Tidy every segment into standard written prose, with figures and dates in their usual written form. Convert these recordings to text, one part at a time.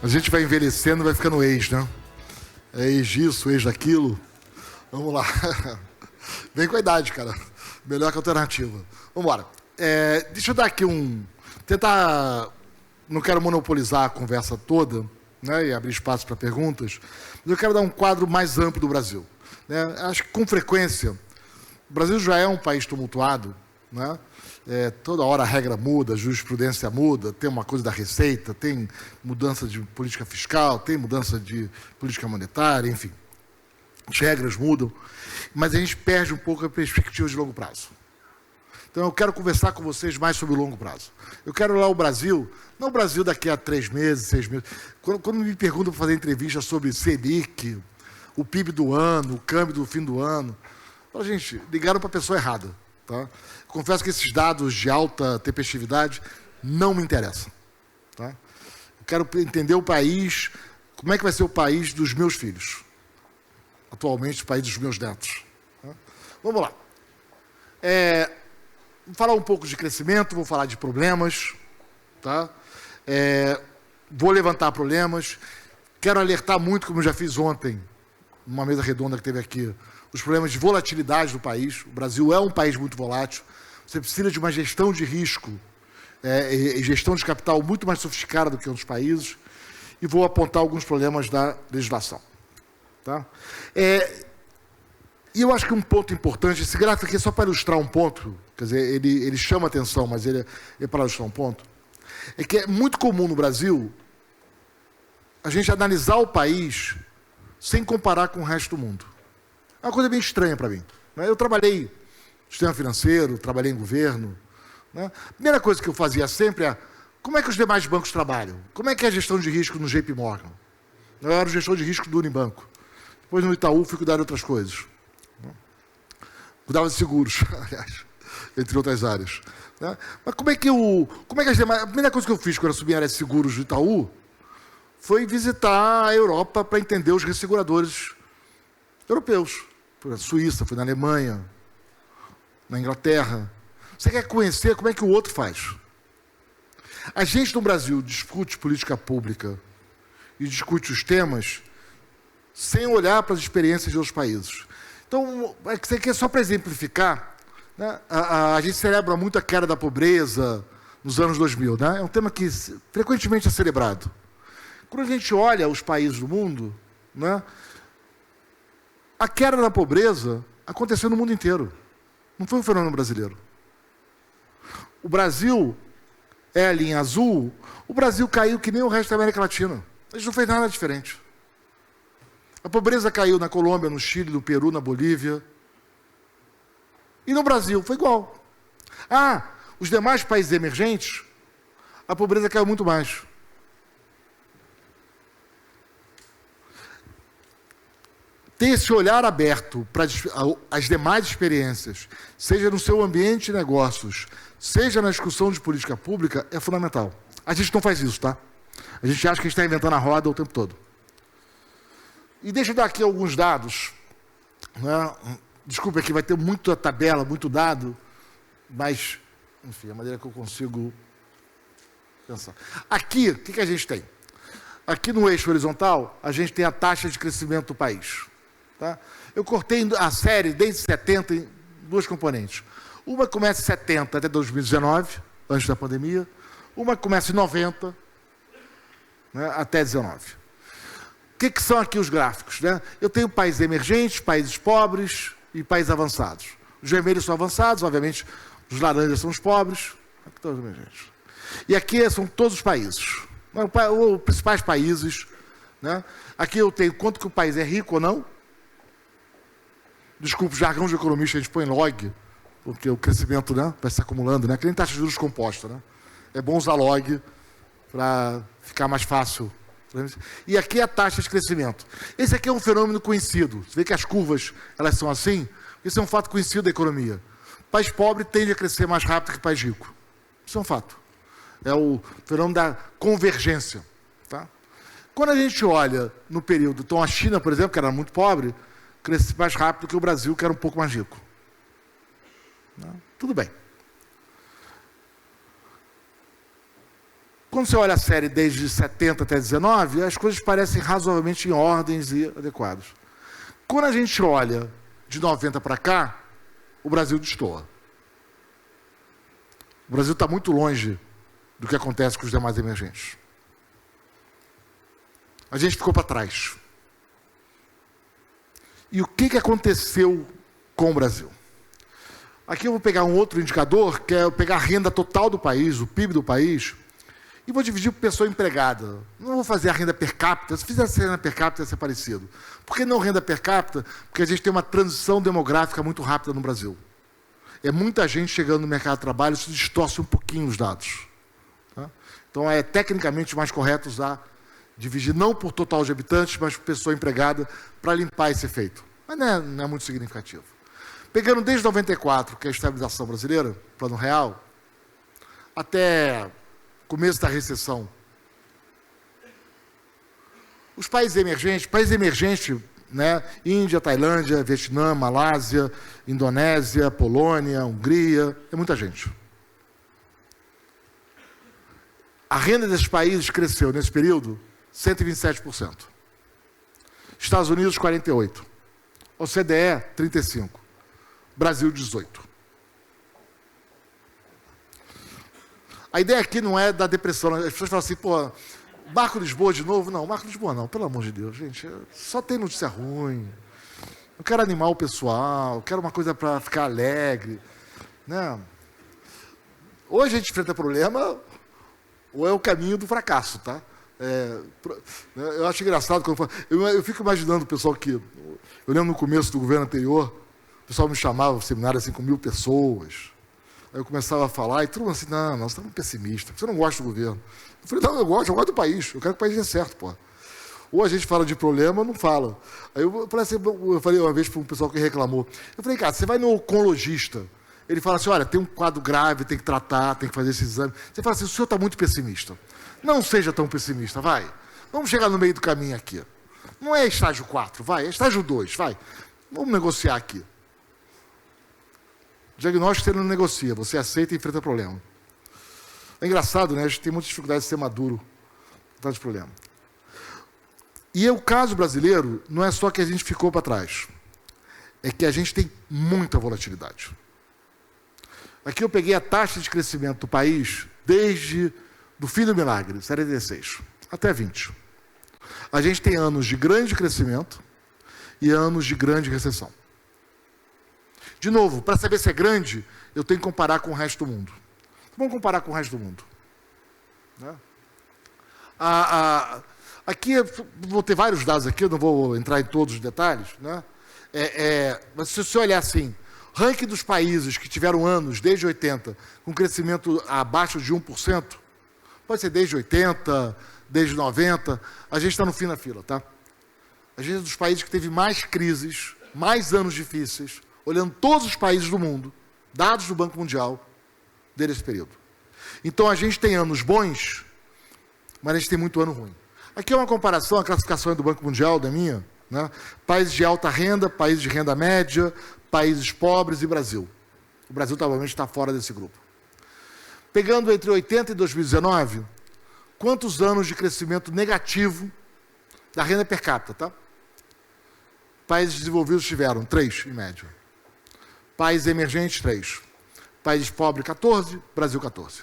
A gente vai envelhecendo, vai ficando ex, né? É ex disso, ex daquilo. Vamos lá. Vem com a idade, cara. Melhor que a alternativa. Vamos embora. Deixa eu dar aqui tentar... Não quero monopolizar a conversa toda, né, e abrir espaço para perguntas, mas eu quero dar um quadro mais amplo do Brasil. Né? Acho que, com frequência, o Brasil já é um país tumultuado, né? Toda hora a regra muda, a jurisprudência muda, tem uma coisa da Receita, tem mudança de política fiscal, tem mudança de política monetária, enfim. As regras mudam, mas a gente perde um pouco a perspectiva de longo prazo. Então, eu quero conversar com vocês mais sobre o longo prazo. Eu quero olhar o Brasil, não o Brasil daqui a 3 meses, 6 meses. Quando me perguntam para fazer entrevista sobre Selic, o PIB do ano, o câmbio do fim do ano, então, gente, ligaram para a pessoa errada. Tá? Confesso que esses dados de alta tempestividade não me interessam. Tá? Eu quero entender o país, como é que vai ser o país dos meus filhos. Atualmente, o país dos meus netos. Tá? Vamos lá. Vou falar um pouco de crescimento, vou falar de problemas. Tá? Vou levantar problemas. Quero alertar muito, como eu já fiz ontem, numa mesa redonda que teve aqui, os problemas de volatilidade do país. O Brasil é um país muito volátil. Você precisa de uma gestão de risco e gestão de capital muito mais sofisticada do que outros países. E vou apontar alguns problemas da legislação. Tá? E eu acho que um ponto importante, esse gráfico aqui é só para ilustrar um ponto, quer dizer, ele chama atenção, mas ele é para ilustrar um ponto, é que é muito comum no Brasil a gente analisar o país sem comparar com o resto do mundo. É uma coisa bem estranha para mim. Né? Eu trabalhei no sistema financeiro, trabalhei em governo. Né? A primeira coisa que eu fazia sempre é como é que os demais bancos trabalham? Como é que é a gestão de risco no JP Morgan? Eu era o gestor de risco do Unibanco. Depois no Itaú fui cuidar de outras coisas. Cuidava de seguros, aliás, entre outras áreas. Né? Mas como é que as demais... A primeira coisa que eu fiz quando eu assumi a área de seguros do Itaú foi visitar a Europa para entender os resseguradores europeus. Fui na Suíça, fui na Alemanha, na Inglaterra. Você quer conhecer como é que o outro faz. A gente no Brasil discute política pública e discute os temas sem olhar para as experiências de outros países. Então, isso aqui é só para exemplificar. Né? A gente celebra muito a queda da pobreza nos anos 2000. Né? É um tema que frequentemente é celebrado. Quando a gente olha os países do mundo, né, a queda da pobreza aconteceu no mundo inteiro. Não foi um fenômeno brasileiro. O Brasil é a linha azul. O Brasil caiu que nem o resto da América Latina. A gente não fez nada diferente. A pobreza caiu na Colômbia, no Chile, no Peru, na Bolívia. E no Brasil foi igual. Os demais países emergentes, a pobreza caiu muito mais. Ter esse olhar aberto para as demais experiências, seja no seu ambiente de negócios, seja na discussão de política pública, é fundamental. A gente não faz isso, tá? A gente acha que a gente está inventando a roda o tempo todo. E deixa eu dar aqui alguns dados. Né? Desculpe, aqui vai ter muita tabela, muito dado, mas, enfim, a maneira que eu consigo pensar. Aqui, o que a gente tem? Aqui no eixo horizontal, a gente tem a taxa de crescimento do país. Tá? Eu cortei a série desde 70 em duas componentes. Uma começa em 70 até 2019, antes da pandemia. Uma começa em 90, né, até 19. O que são aqui os gráficos? Né? Eu tenho países emergentes, países pobres e países avançados. Os vermelhos são avançados, obviamente, os laranjas são os pobres. Aqui estão os emergentes. E aqui são todos os países. Os principais países. Né? Aqui eu tenho quanto que o país é rico ou não. Desculpa, o jargão de economista a gente põe log, porque o crescimento, né, vai se acumulando, né? Que nem taxa de juros composta. Né? É bom usar log para ficar mais fácil. E aqui é a taxa de crescimento. Esse aqui é um fenômeno conhecido. Você vê que as curvas elas são assim? Isso é um fato conhecido da economia. O país pobre tende a crescer mais rápido que o país rico. Isso é um fato. É o fenômeno da convergência. Tá? Quando a gente olha no período... Então, a China, por exemplo, que era muito pobre, cresce mais rápido que o Brasil, que era um pouco mais rico. Tudo bem. Quando você olha a série desde 70 até 19, as coisas parecem razoavelmente em ordens e adequadas. Quando a gente olha de 90 para cá, o Brasil destoa. O Brasil está muito longe do que acontece com os demais emergentes. A gente ficou para trás. E o que aconteceu com o Brasil? Aqui eu vou pegar um outro indicador, que é pegar a renda total do país, o PIB do país, e vou dividir por pessoa empregada. Não vou fazer a renda per capita. Se fizesse a renda per capita, ia ser parecido. Por que não renda per capita? Porque a gente tem uma transição demográfica muito rápida no Brasil. É muita gente chegando no mercado de trabalho, isso distorce um pouquinho os dados. Tá? Então, é tecnicamente mais correto usar, dividir não por total de habitantes, mas por pessoa empregada, para limpar esse efeito. Mas não é muito significativo. Pegando desde 94, que é a estabilização brasileira, plano real, até começo da recessão. Os países emergentes, né? Índia, Tailândia, Vietnã, Malásia, Indonésia, Polônia, Hungria, é muita gente. A renda desses países cresceu nesse período 127%. Estados Unidos, 48%. OCDE, 35%. Brasil, 18%. A ideia aqui não é da depressão. As pessoas falam assim, pô, Marco Lisboa de novo? Não, Marco Lisboa não, pelo amor de Deus, gente. Só tem notícia ruim. Eu quero animar o pessoal, eu quero uma coisa para ficar alegre. Né? Ou a gente enfrenta problema, ou é o caminho do fracasso, tá? Eu acho engraçado quando eu fico imaginando o pessoal que... Eu lembro no começo do governo anterior, o pessoal me chamava no seminário assim, com 1000 pessoas. Aí eu começava a falar, e todo mundo assim, não, você está muito pessimista, você não gosta do governo. Eu falei, não, eu gosto do país, eu quero que o país dê certo, pô. Ou a gente fala de problema, ou não fala. Aí eu falei uma vez para um pessoal que reclamou, eu falei, cara, você vai no oncologista, ele fala assim, olha, tem um quadro grave, tem que tratar, tem que fazer esse exame. Você fala assim, o senhor está muito pessimista. Não seja tão pessimista, vai. Vamos chegar no meio do caminho aqui. Não é estágio 4, vai, é estágio 2, vai. Vamos negociar aqui. Diagnóstico você não negocia, você aceita e enfrenta o problema. É engraçado, né? A gente tem muita dificuldade de ser maduro por causa de problema. E o caso brasileiro não é só que a gente ficou para trás. É que a gente tem muita volatilidade. Aqui eu peguei a taxa de crescimento do país desde do fim do milagre, 76, até 20. A gente tem anos de grande crescimento e anos de grande recessão. De novo, para saber se é grande, eu tenho que comparar com o resto do mundo. Vamos comparar com o resto do mundo. Né? Aqui, vou ter vários dados aqui, eu não vou entrar em todos os detalhes. Né? Mas se você olhar assim, ranking dos países que tiveram anos, desde 80, com crescimento abaixo de 1%, pode ser desde 80, desde 90, a gente está no fim da fila. Tá? A gente é dos países que teve mais crises, mais anos difíceis, olhando todos os países do mundo, dados do Banco Mundial, desse período. Então, a gente tem anos bons, mas a gente tem muito ano ruim. Aqui é uma comparação, a classificação é do Banco Mundial, da minha, né? Países de alta renda, países de renda média, países pobres e Brasil. O Brasil, provavelmente, está fora desse grupo. Pegando entre 80 e 2019, quantos anos de crescimento negativo da renda per capita, tá? Países desenvolvidos tiveram 3, em média. Países emergentes, 3. Países pobres, 14. Brasil, 14.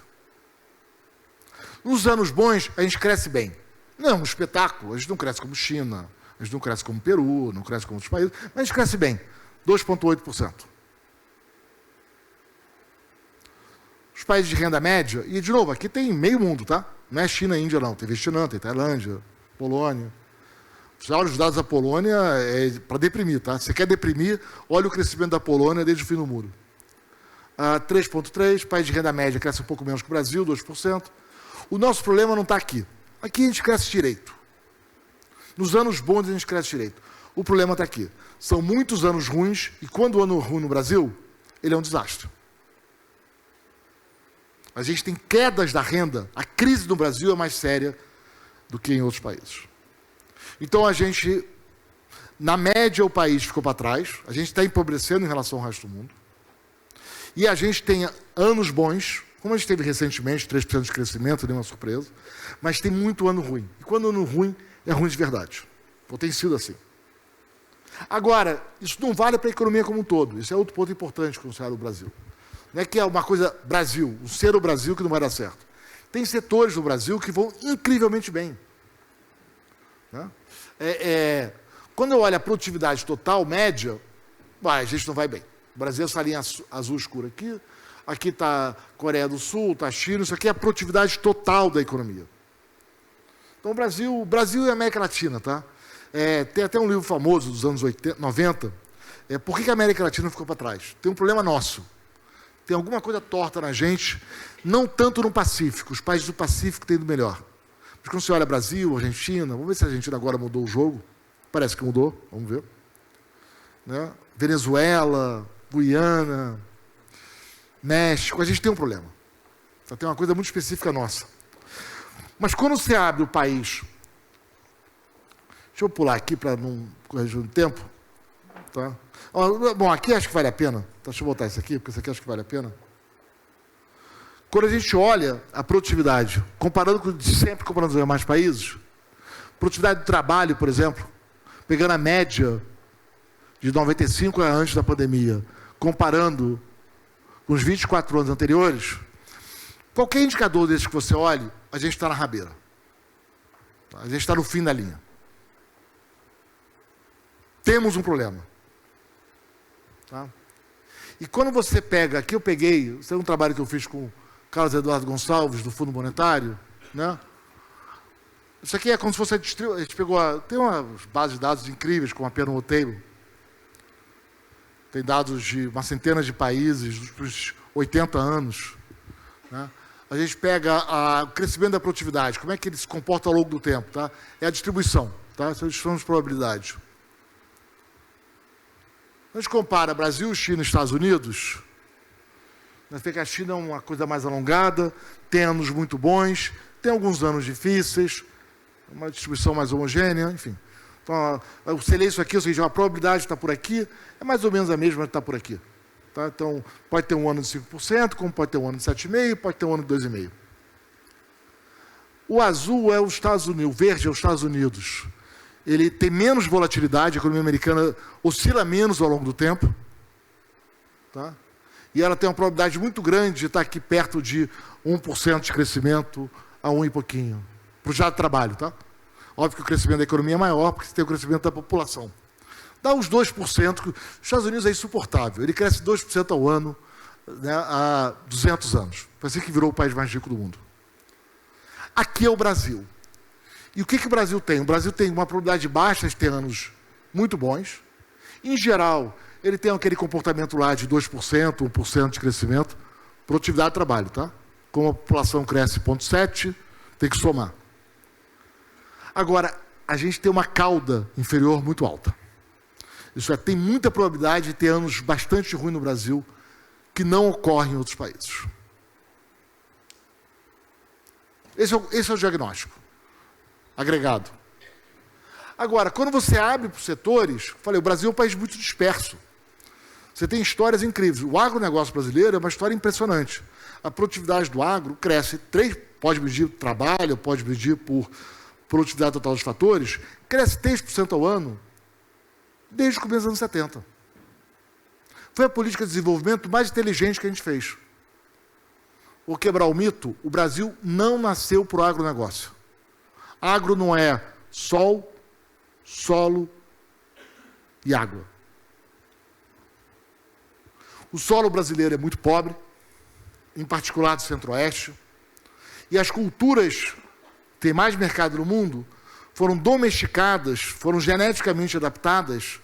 Nos anos bons, a gente cresce bem. Não é um espetáculo. A gente não cresce como China, a gente não cresce como Peru, não cresce como outros países, mas a gente cresce bem. 2,8%. Os países de renda média, e de novo, aqui tem meio mundo, tá? Não é China e Índia, não. Tem Vietnã, tem Tailândia, Polônia. Você olha os dados da Polônia, é para deprimir, tá? Você quer deprimir, olha o crescimento da Polônia desde o fim do muro. 3,3%, país de renda média cresce um pouco menos que o Brasil, 2%. O nosso problema não está aqui. Aqui a gente cresce direito. Nos anos bons a gente cresce direito. O problema está aqui. São muitos anos ruins, e quando o ano ruim no Brasil, ele é um desastre. A gente tem quedas da renda, a crise no Brasil é mais séria do que em outros países. Então, a gente, na média, o país ficou para trás, a gente está empobrecendo em relação ao resto do mundo, e a gente tem anos bons, Como a gente teve recentemente, 3% de crescimento, nenhuma surpresa, mas tem muito ano ruim. E quando o ano ruim, é ruim de verdade. Ou tem sido assim. Agora, isso não vale para a economia como um todo. Isso é outro ponto importante considerar o Brasil. Não é que é uma coisa Brasil, um ser o Brasil que não vai dar certo. Tem setores no Brasil que vão incrivelmente bem. Né? Quando eu olho a produtividade total, média, a gente não vai bem. O Brasil é essa linha azul escura aqui, aqui está a Coreia do Sul, está a China, isso aqui é a produtividade total da economia. Então, o Brasil e a América Latina, tá? Tem até um livro famoso dos anos 90, Por que a América Latina ficou para trás? Tem um problema nosso. Tem alguma coisa torta na gente, não tanto no Pacífico. Os países do Pacífico têm ido melhor. Mas quando você olha Brasil, Argentina, vamos ver se a Argentina agora mudou o jogo. Parece que mudou, vamos ver. Né? Venezuela, Guiana, México, a gente tem um problema. Então, tem uma coisa muito específica nossa. Mas quando você abre o país... Deixa eu pular aqui para não corrigir o tempo. Tá? Bom, aqui acho que vale a pena. Deixa eu voltar isso aqui, porque isso aqui acho que vale a pena. Quando a gente olha a produtividade, comparando com sempre comparando os demais países, produtividade do trabalho, por exemplo, pegando a média de 95 a antes da pandemia, comparando com os 24 anos anteriores, qualquer indicador desses que você olhe, a gente está na rabeira. A gente está no fim da linha. Temos um problema. Tá? E quando você pega, aqui eu peguei, isso é um trabalho que eu fiz com o Carlos Eduardo Gonçalves, do Fundo Monetário, né? Isso aqui é como se fosse a gente pegou, tem umas bases de dados incríveis, como a Payroll Table. Tem dados de uma centena de países, dos 80 anos. Né? A gente pega o crescimento da produtividade, como é que ele se comporta ao longo do tempo. Tá? É a distribuição, tá? São as probabilidades. A gente compara Brasil, China e Estados Unidos, nós vemos que a China é uma coisa mais alongada, tem anos muito bons, tem alguns anos difíceis, uma distribuição mais homogênea, enfim. Então, você lê isso aqui, ou seja, a probabilidade está por aqui, é mais ou menos a mesma que está por aqui. Tá? Então, pode ter um ano de 5%, como pode ter um ano de 7,5%, pode ter um ano de 2,5%. O azul é os Estados Unidos, o verde é os Estados Unidos. Ele tem menos volatilidade, a economia americana oscila menos ao longo do tempo. Tá? E ela tem uma probabilidade muito grande de estar aqui perto de 1% de crescimento a 1 e pouquinho. Para o já trabalho, tá? Óbvio que o crescimento da economia é maior, porque você tem o crescimento da população. Dá uns 2%, que os Estados Unidos é insuportável. Ele cresce 2% ao ano, né, há 200 anos. Foi assim que virou o país mais rico do mundo. Aqui é o Brasil. E o que o Brasil tem? O Brasil tem uma probabilidade baixa de ter anos muito bons. Em geral, ele tem aquele comportamento lá de 2%, 1% de crescimento. Produtividade do trabalho, tá? Como a população cresce 0,7, tem que somar. Agora, a gente tem uma cauda inferior muito alta. Isso é, tem muita probabilidade de ter anos bastante ruins no Brasil que não ocorrem em outros países. Esse é o diagnóstico agregado. Agora, quando você abre para os setores, falei, o Brasil é um país muito disperso. Você tem histórias incríveis. O agronegócio brasileiro é uma história impressionante. A produtividade do agro cresce, pode medir por trabalho, pode medir por produtividade total dos fatores, cresce 3% ao ano desde o começo dos anos 70. Foi a política de desenvolvimento mais inteligente que a gente fez. Vou quebrar o mito, o Brasil não nasceu para o agronegócio. Agro não é sol, solo e água. O solo brasileiro é muito pobre, em particular do Centro-Oeste, e as culturas que têm mais mercado no mundo foram domesticadas, foram geneticamente adaptadas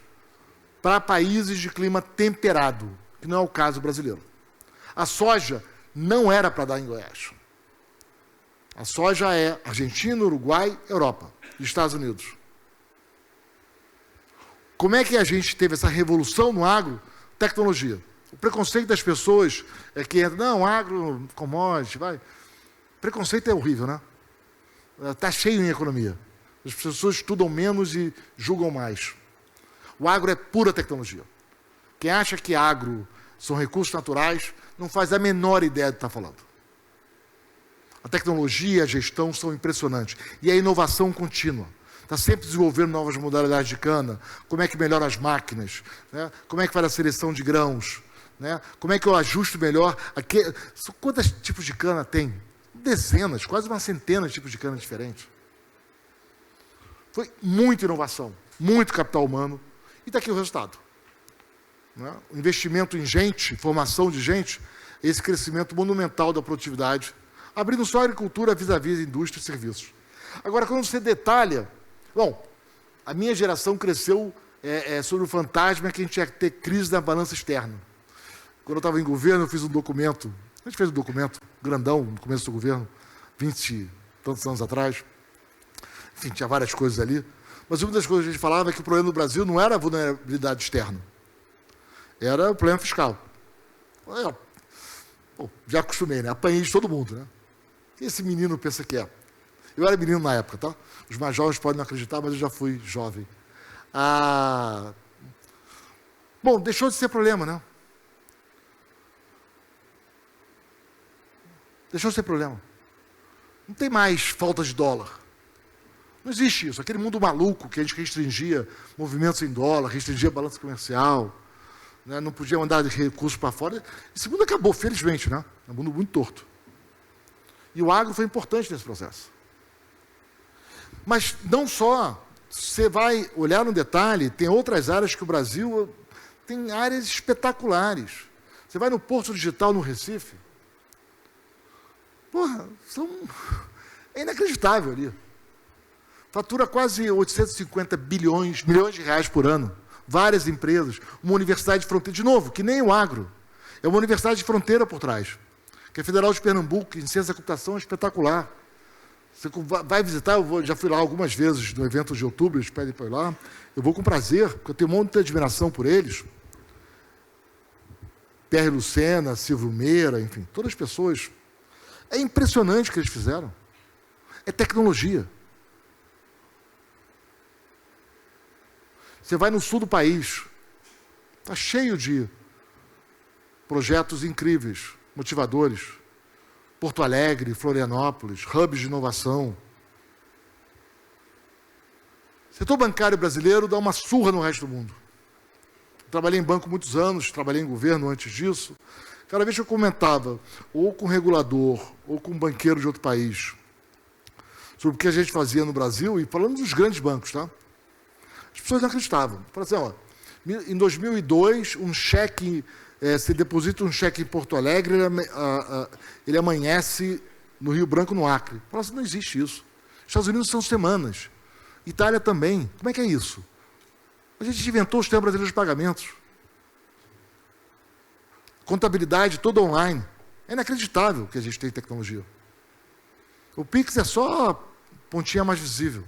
para países de clima temperado, que não é o caso brasileiro. A soja não era para dar em Goiás. A soja é Argentina, Uruguai, Europa e Estados Unidos. Como é que a gente teve essa revolução no agro? Tecnologia. O preconceito das pessoas é que, não, agro, commodity, vai. Preconceito é horrível, né? Está cheio em economia. As pessoas estudam menos e julgam mais. O agro é pura tecnologia. Quem acha que agro são recursos naturais não faz a menor ideia do que está falando. A tecnologia, a gestão são impressionantes. E a inovação contínua. Está sempre desenvolvendo novas modalidades de cana. Como é que melhora as máquinas? Né? Como é que faz a seleção de grãos? Né? Como é que eu ajusto melhor? Quantos tipos de cana tem? Dezenas, quase uma centena de tipos de cana diferentes. Foi muita inovação, muito capital humano. E está aqui o resultado. Né? O investimento em gente, formação de gente, esse crescimento monumental da produtividade, abrindo só a agricultura vis-à-vis indústria e serviços. Agora, quando você detalha... Bom, a minha geração cresceu sobre o fantasma que a gente ia ter crise na balança externa. Quando eu estava em governo, eu fiz um documento, a gente fez um documento grandão no começo do governo, 20 e tantos anos atrás. Enfim, tinha várias coisas ali. Mas uma das coisas que a gente falava é que o problema do Brasil não era a vulnerabilidade externa. Era o problema fiscal. Já acostumei, né? Apanhei de todo mundo, né? O que esse menino pensa que é? Eu era menino na época, tá? Os mais jovens podem não acreditar, mas eu já fui jovem. Bom, deixou de ser problema, né? Deixou de ser problema. Não tem mais falta de dólar. Não existe isso. Aquele mundo maluco que a gente restringia movimentos em dólar, restringia balança comercial, né? Não podia mandar recursos para fora. Esse mundo acabou, felizmente, né? É um mundo muito torto. E o agro foi importante nesse processo. Mas não só. Você vai olhar no detalhe, tem outras áreas que o Brasil tem áreas espetaculares. Você vai no Porto Digital, no Recife. Porra, é inacreditável ali. Fatura quase 850 milhões de reais por ano. Várias empresas. Uma universidade de fronteira, de novo, que nem o agro. É uma universidade de fronteira por trás. Que é a Federal de Pernambuco, em ciência da computação, é espetacular. Você vai visitar, já fui lá algumas vezes no evento de outubro, eles pedem para ir lá. Eu vou com prazer, porque eu tenho muita admiração por eles. Pierre Lucena, Silvio Meira, enfim, todas as pessoas. É impressionante o que eles fizeram. É tecnologia. Você vai no sul do país, está cheio de projetos incríveis, motivadores. Porto Alegre, Florianópolis, hubs de inovação. O setor bancário brasileiro dá uma surra no resto do mundo. Trabalhei em banco muitos anos, trabalhei em governo antes disso. Cada vez que eu comentava, ou com um regulador, ou com um banqueiro de outro país, sobre o que a gente fazia no Brasil, e falando dos grandes bancos, tá? As pessoas não acreditavam. Falavam assim, ó, em 2002, um cheque... você deposita um cheque em Porto Alegre, ele amanhece no Rio Branco, no Acre. Fala assim, não existe isso. Estados Unidos são semanas. Itália também. Como é que é isso? A gente inventou o sistema brasileiro de pagamentos. Contabilidade toda online. É inacreditável que a gente tem tecnologia. O Pix é só a pontinha mais visível.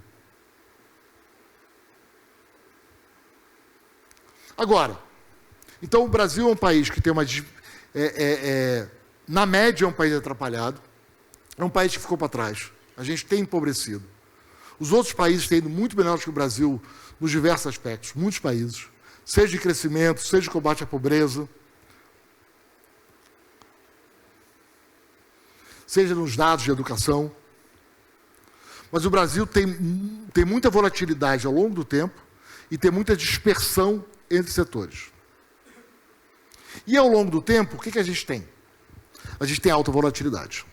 Agora, então, o Brasil é um país que tem uma... na média, é um país atrapalhado. É um país que ficou para trás. A gente tem empobrecido. Os outros países têm ido muito melhor do que o Brasil nos diversos aspectos. Muitos países. Seja de crescimento, seja de combate à pobreza. Seja nos dados de educação. Mas o Brasil tem muita volatilidade ao longo do tempo e tem muita dispersão entre setores. E ao longo do tempo, o que a gente tem? A gente tem alta volatilidade.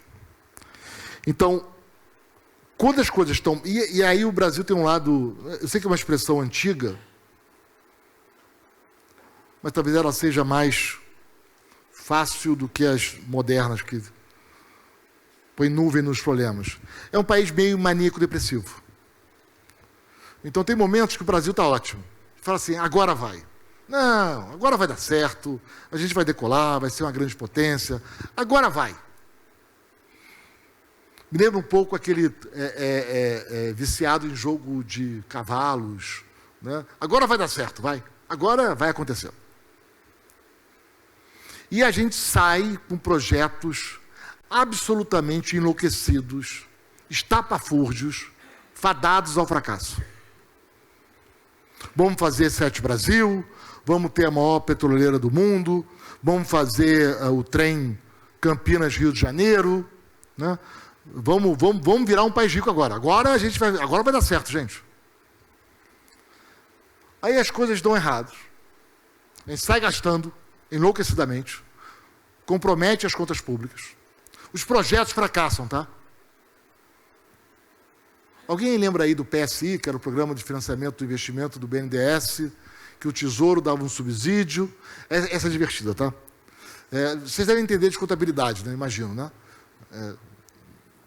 Então, quando as coisas estão... E aí o Brasil tem um lado... Eu sei que é uma expressão antiga, mas talvez ela seja mais fácil do que as modernas, que põe nuvem nos problemas. É um país meio maníaco-depressivo. Então tem momentos que o Brasil está ótimo. Fala assim, agora vai. Não, agora vai dar certo, a gente vai decolar, vai ser uma grande potência. Agora vai. Me lembra um pouco aquele viciado em jogo de cavalos. Né? Agora vai dar certo, vai. Agora vai acontecer. E a gente sai com projetos absolutamente enlouquecidos, estapafúrdios, fadados ao fracasso. Vamos fazer Sete Brasil, vamos ter a maior petroleira do mundo, vamos fazer o trem Campinas-Rio de Janeiro, né? Vamos virar um país rico agora. Agora vai dar certo, gente. Aí as coisas dão errado. A gente sai gastando enlouquecidamente, compromete as contas públicas. Os projetos fracassam, tá? Alguém lembra aí do PSI, que era o Programa de Financiamento do Investimento do BNDES, que o Tesouro dava um subsídio? Essa é divertida, tá? Vocês devem entender de contabilidade, né? Imagino, né? A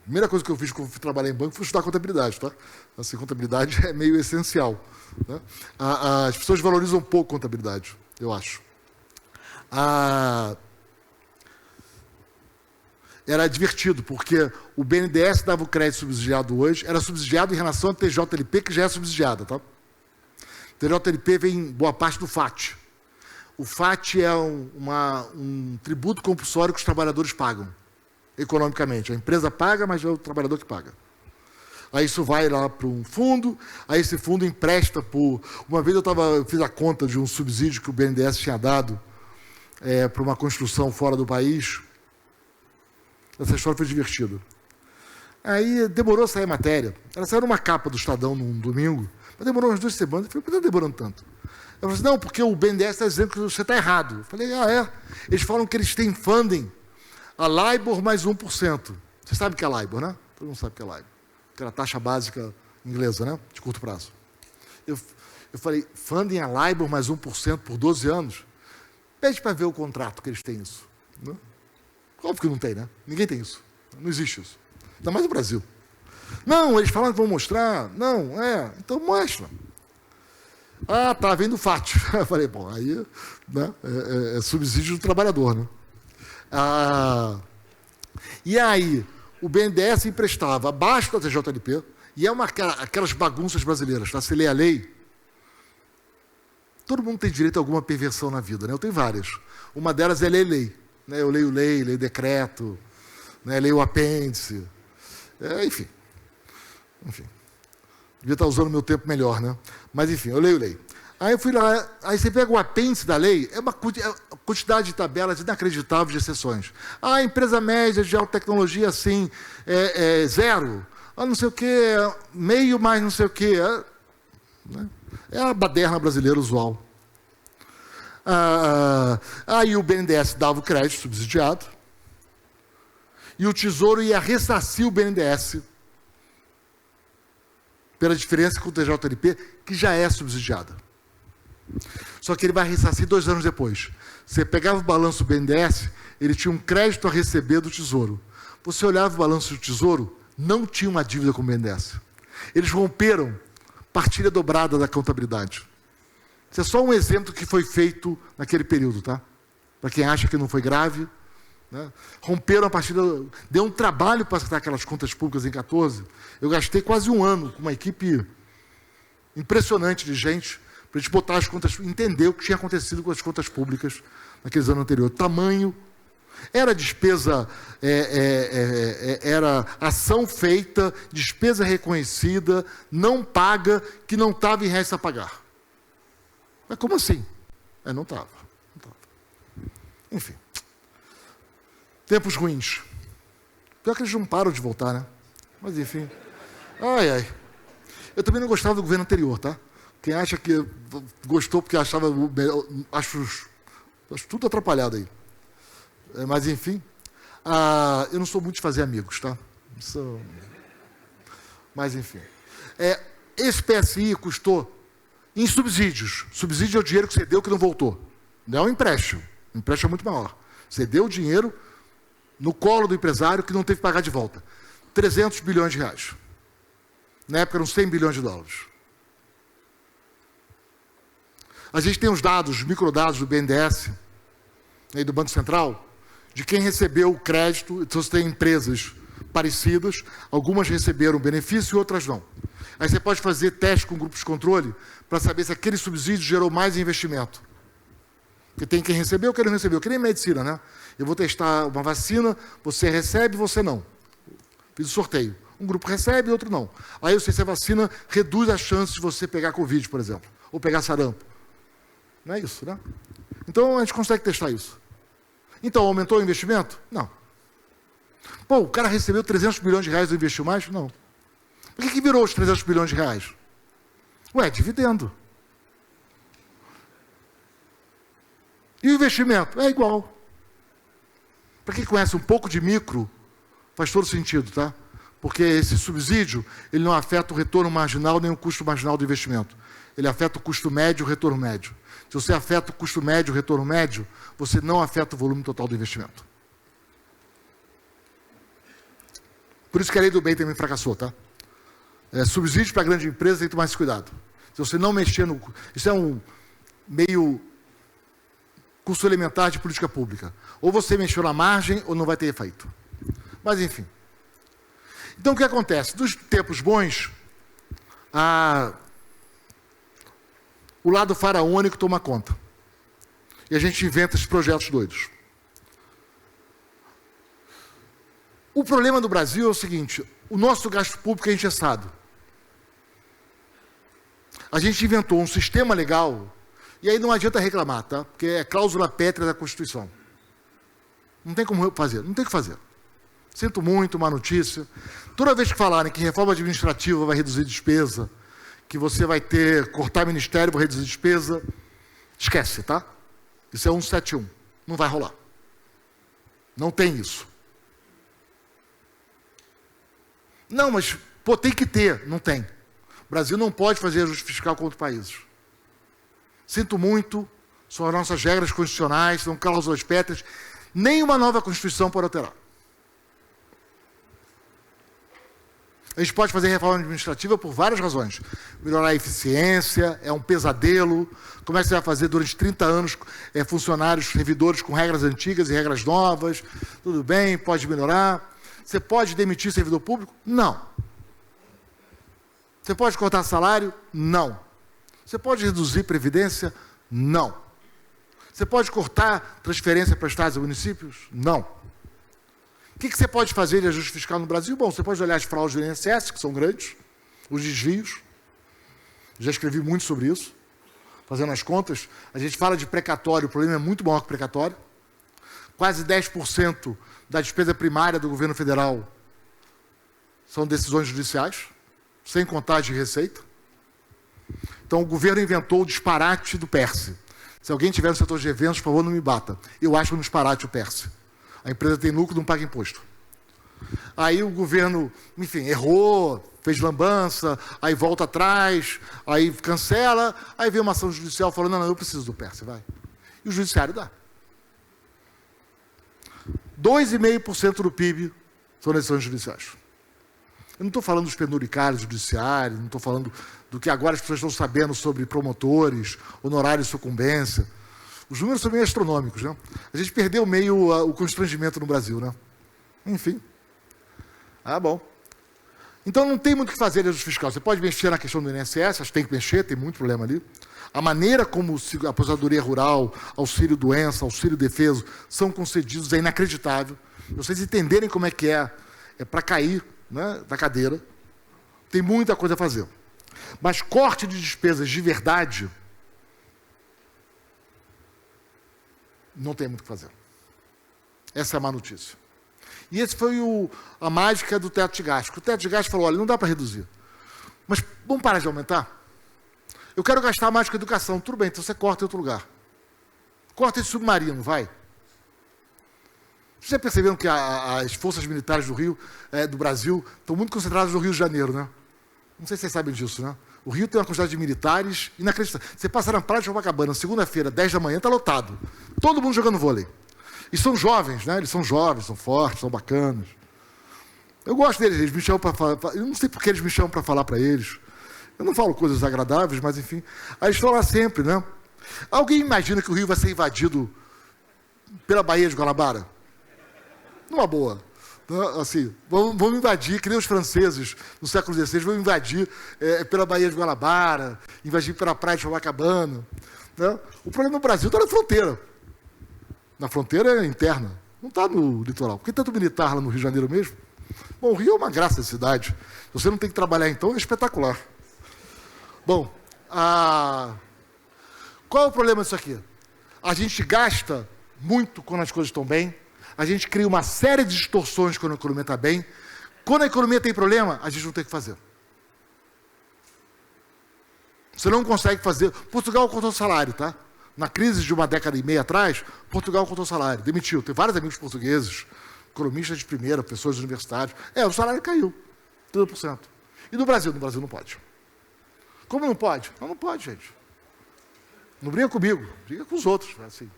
primeira coisa que eu fiz quando fui trabalhar em banco foi estudar contabilidade, tá? Assim, contabilidade é meio essencial, né? As pessoas valorizam pouco contabilidade, eu acho. Era divertido, porque o BNDES dava o crédito subsidiado hoje, era subsidiado em relação à TJLP, que já é subsidiada, tá? TJLP vem em boa parte do FAT. O FAT é um tributo compulsório que os trabalhadores pagam, economicamente. A empresa paga, mas é o trabalhador que paga. Aí isso vai lá para um fundo, aí esse fundo empresta por... Uma vez eu fiz a conta de um subsídio que o BNDES tinha dado para uma construção fora do país. Essa história foi divertida. Aí demorou a sair a matéria. Ela saiu numa capa do Estadão num domingo, mas demorou umas 2 semanas. Eu falei, por que está demorando tanto? Eu falei assim, não, porque o BNDES está dizendo que você está errado. Eu falei, é? Eles falam que eles têm funding a LIBOR mais 1%. Você sabe o que é LIBOR, né? Todo mundo sabe o que é LIBOR. Aquela taxa básica inglesa, né? De curto prazo. Eu falei, funding a LIBOR mais 1% por 12 anos? Pede para ver o contrato que eles têm isso. Né? Óbvio que não tem, né? Ninguém tem isso. Não existe isso. Ainda mais no Brasil. Não, eles falaram que vão mostrar. Não, então mostra. Tá, vem do FAT. Eu falei, bom, aí né, é subsídio do trabalhador, né? E aí, o BNDES emprestava abaixo da TJLP, e aquelas bagunças brasileiras, tá? Você lê a lei, todo mundo tem direito a alguma perversão na vida, né? Eu tenho várias. Uma delas é ler lei. Né? Eu leio lei, leio decreto, né? Leio o apêndice. Enfim. Devia estar usando o meu tempo melhor, né? Mas, enfim, eu leio lei. Aí eu fui lá, aí você pega o apêndice da lei, é uma quantidade de tabelas inacreditável de exceções. Empresa média de alta tecnologia, assim, zero. Não sei o quê, meio mais não sei o quê. Né? É a baderna brasileira usual. Aí o BNDES dava o crédito subsidiado e o Tesouro ia ressarcir o BNDES pela diferença com o TJLP, que já é subsidiada. Só que ele vai ressarcir 2 anos depois. Você pegava o balanço do BNDES, ele tinha um crédito a receber do Tesouro. Você olhava o balanço do Tesouro, não tinha uma dívida com o BNDES. Eles romperam partilha dobrada da contabilidade. Isso é só um exemplo que foi feito naquele período, tá? Para quem acha que não foi grave. Né? Romperam a partilha... Deu um trabalho para acertar aquelas contas públicas em 14. Eu gastei quase 1 ano com uma equipe impressionante de gente para a gente botar as contas, entender o que tinha acontecido com as contas públicas naqueles anos anteriores. Tamanho, era despesa, era ação feita, despesa reconhecida, não paga, que não estava em reais a pagar. Mas como assim? Não estava. Enfim. Tempos ruins. Pior que eles não param de voltar, né? Mas enfim. Eu também não gostava do governo anterior, tá? Quem acha que gostou porque achava... Acho tudo atrapalhado aí. Mas, enfim. Eu não sou muito de fazer amigos, tá? Mas, enfim. Esse PSI custou em subsídios. Subsídio é o dinheiro que você deu que não voltou. Não é um empréstimo. O empréstimo é muito maior. Você deu o dinheiro no colo do empresário que não teve que pagar de volta. 300 bilhões de reais. Na época eram 100 bilhões de dólares. A gente tem os dados, os microdados do BNDES e do Banco Central, de quem recebeu o crédito. Então você tem empresas parecidas, algumas receberam benefício e outras não. Aí você pode fazer teste com grupos de controle para saber se aquele subsídio gerou mais investimento. Porque tem quem recebeu, quem não recebeu, que nem medicina, né? Eu vou testar uma vacina, você recebe, você não. Fiz o sorteio. Um grupo recebe, outro não. Aí eu sei se a vacina reduz a chance de você pegar Covid, por exemplo, ou pegar sarampo. Não é isso, né? Então a gente consegue testar isso. Então, aumentou o investimento? Não. Pô, o cara recebeu 300 bilhões de reais e investiu mais? Não. Por que virou os 300 bilhões de reais? Ué, dividendo. E o investimento? É igual. Para quem conhece um pouco de micro, faz todo sentido, tá? Porque esse subsídio, ele não afeta o retorno marginal nem o custo marginal do investimento. Ele afeta o custo médio e o retorno médio. Se você afeta o custo médio e o retorno médio, você não afeta o volume total do investimento. Por isso que a lei do bem também fracassou, tá? Subsídio para grande empresa tem que tomar esse cuidado. Se você não mexer no... Isso é um meio curso elementar de política pública. Ou você mexeu na margem ou não vai ter efeito. Mas, enfim. Então, o que acontece? Dos tempos bons, o lado faraônico toma conta. E a gente inventa esses projetos doidos. O problema do Brasil é o seguinte, o nosso gasto público é engessado. A gente inventou um sistema legal, e aí não adianta reclamar, tá? Porque é cláusula pétrea da Constituição. Não tem como fazer, não tem o que fazer. Sinto muito, má notícia. Toda vez que falarem que reforma administrativa vai reduzir despesa, que você vai cortar ministério, vai reduzir despesa, esquece, tá? Isso é 171. Não vai rolar. Não tem isso. Não, mas, pô, tem que ter. Não tem. O Brasil não pode fazer ajuste fiscal com outros países. Sinto muito, são as nossas regras constitucionais, são cláusulas pétreas. Nenhuma nova Constituição pode alterar. A gente pode fazer reforma administrativa por várias razões. Melhorar a eficiência, é um pesadelo. Como é que você vai fazer durante 30 anos funcionários, servidores com regras antigas e regras novas? Tudo bem, pode melhorar. Você pode demitir servidor público? Não. Você pode cortar salário? Não. Você pode reduzir previdência? Não. Você pode cortar transferência para estados e municípios? Não. O que você pode fazer de ajuste fiscal no Brasil? Bom, você pode olhar as fraudes do INSS, que são grandes, os desvios. Já escrevi muito sobre isso. Fazendo as contas, a gente fala de precatório, o problema é muito maior que precatório. Quase 10% da despesa primária do governo federal são decisões judiciais, sem contar de receita. Então, o governo inventou o disparate do PERSE. Se alguém tiver no setor de eventos, por favor, não me bata. Eu acho um disparate o PERSE. A empresa tem lucro, não paga imposto. Aí o governo, enfim, errou, fez lambança, aí volta atrás, aí cancela, aí vem uma ação judicial falando, não, eu preciso do PERSE, vai. E o judiciário dá. 2,5% do PIB são decisões judiciais. Eu não estou falando dos penduricários judiciários, não estou falando do que agora as pessoas estão sabendo sobre promotores, honorários de sucumbência. Os números são meio astronômicos, né? A gente perdeu meio o constrangimento no Brasil, né? Enfim. Bom. Então não tem muito o que fazer de ajuste fiscal. Você pode mexer na questão do INSS, acho que tem que mexer, tem muito problema ali. A maneira como a aposentadoria rural, auxílio-doença, auxílio-defeso são concedidos é inacreditável. Vocês entenderem como é que é para cair, né, da cadeira. Tem muita coisa a fazer. Mas corte de despesas de verdade, não tem muito o que fazer. Essa é a má notícia. E esse foi a mágica do teto de gasto. O teto de gasto falou, olha, não dá para reduzir. Mas vamos parar de aumentar? Eu quero gastar mais com educação. Tudo bem, então você corta em outro lugar. Corta esse submarino, vai. Vocês já perceberam que as forças militares do Rio, do Brasil, estão muito concentradas no Rio de Janeiro, né? Não sei se vocês sabem disso, né? O Rio tem uma quantidade de militares inacreditável. Você passa na praia de Copacabana, segunda-feira, 10 da manhã, está lotado. Todo mundo jogando vôlei. E são jovens, né? Eles são jovens, são fortes, são bacanas. Eu gosto deles, eles me chamam para falar. Eu não sei por que eles me chamam para falar para eles. Eu não falo coisas agradáveis, mas enfim. Aí eles estão lá sempre, né? Alguém imagina que o Rio vai ser invadido pela Baía de Guanabara? Numa boa. Assim, vamos invadir, que nem os franceses no século XVI, vão invadir pela Baía de Guanabara, invadir pela praia de Copacabana. Né? O problema no Brasil está na fronteira. Na fronteira interna, não está no litoral. Por que tanto militar lá no Rio de Janeiro mesmo? Bom, o Rio é uma graça de cidade. Se você não tem que trabalhar então, é espetacular. Bom, qual é o problema disso aqui? A gente gasta muito quando as coisas estão bem, a gente cria uma série de distorções quando a economia está bem. Quando a economia tem problema, a gente não tem o que fazer. Você não consegue fazer... Portugal cortou o salário, tá? Na crise de uma década e meia atrás, Portugal cortou o salário, demitiu. Tem vários amigos portugueses, economistas de primeira, pessoas universitárias. O salário caiu, 30%. E no Brasil? No Brasil não pode. Como não pode? Não pode, gente. Não briga comigo, briga com os outros. Assim.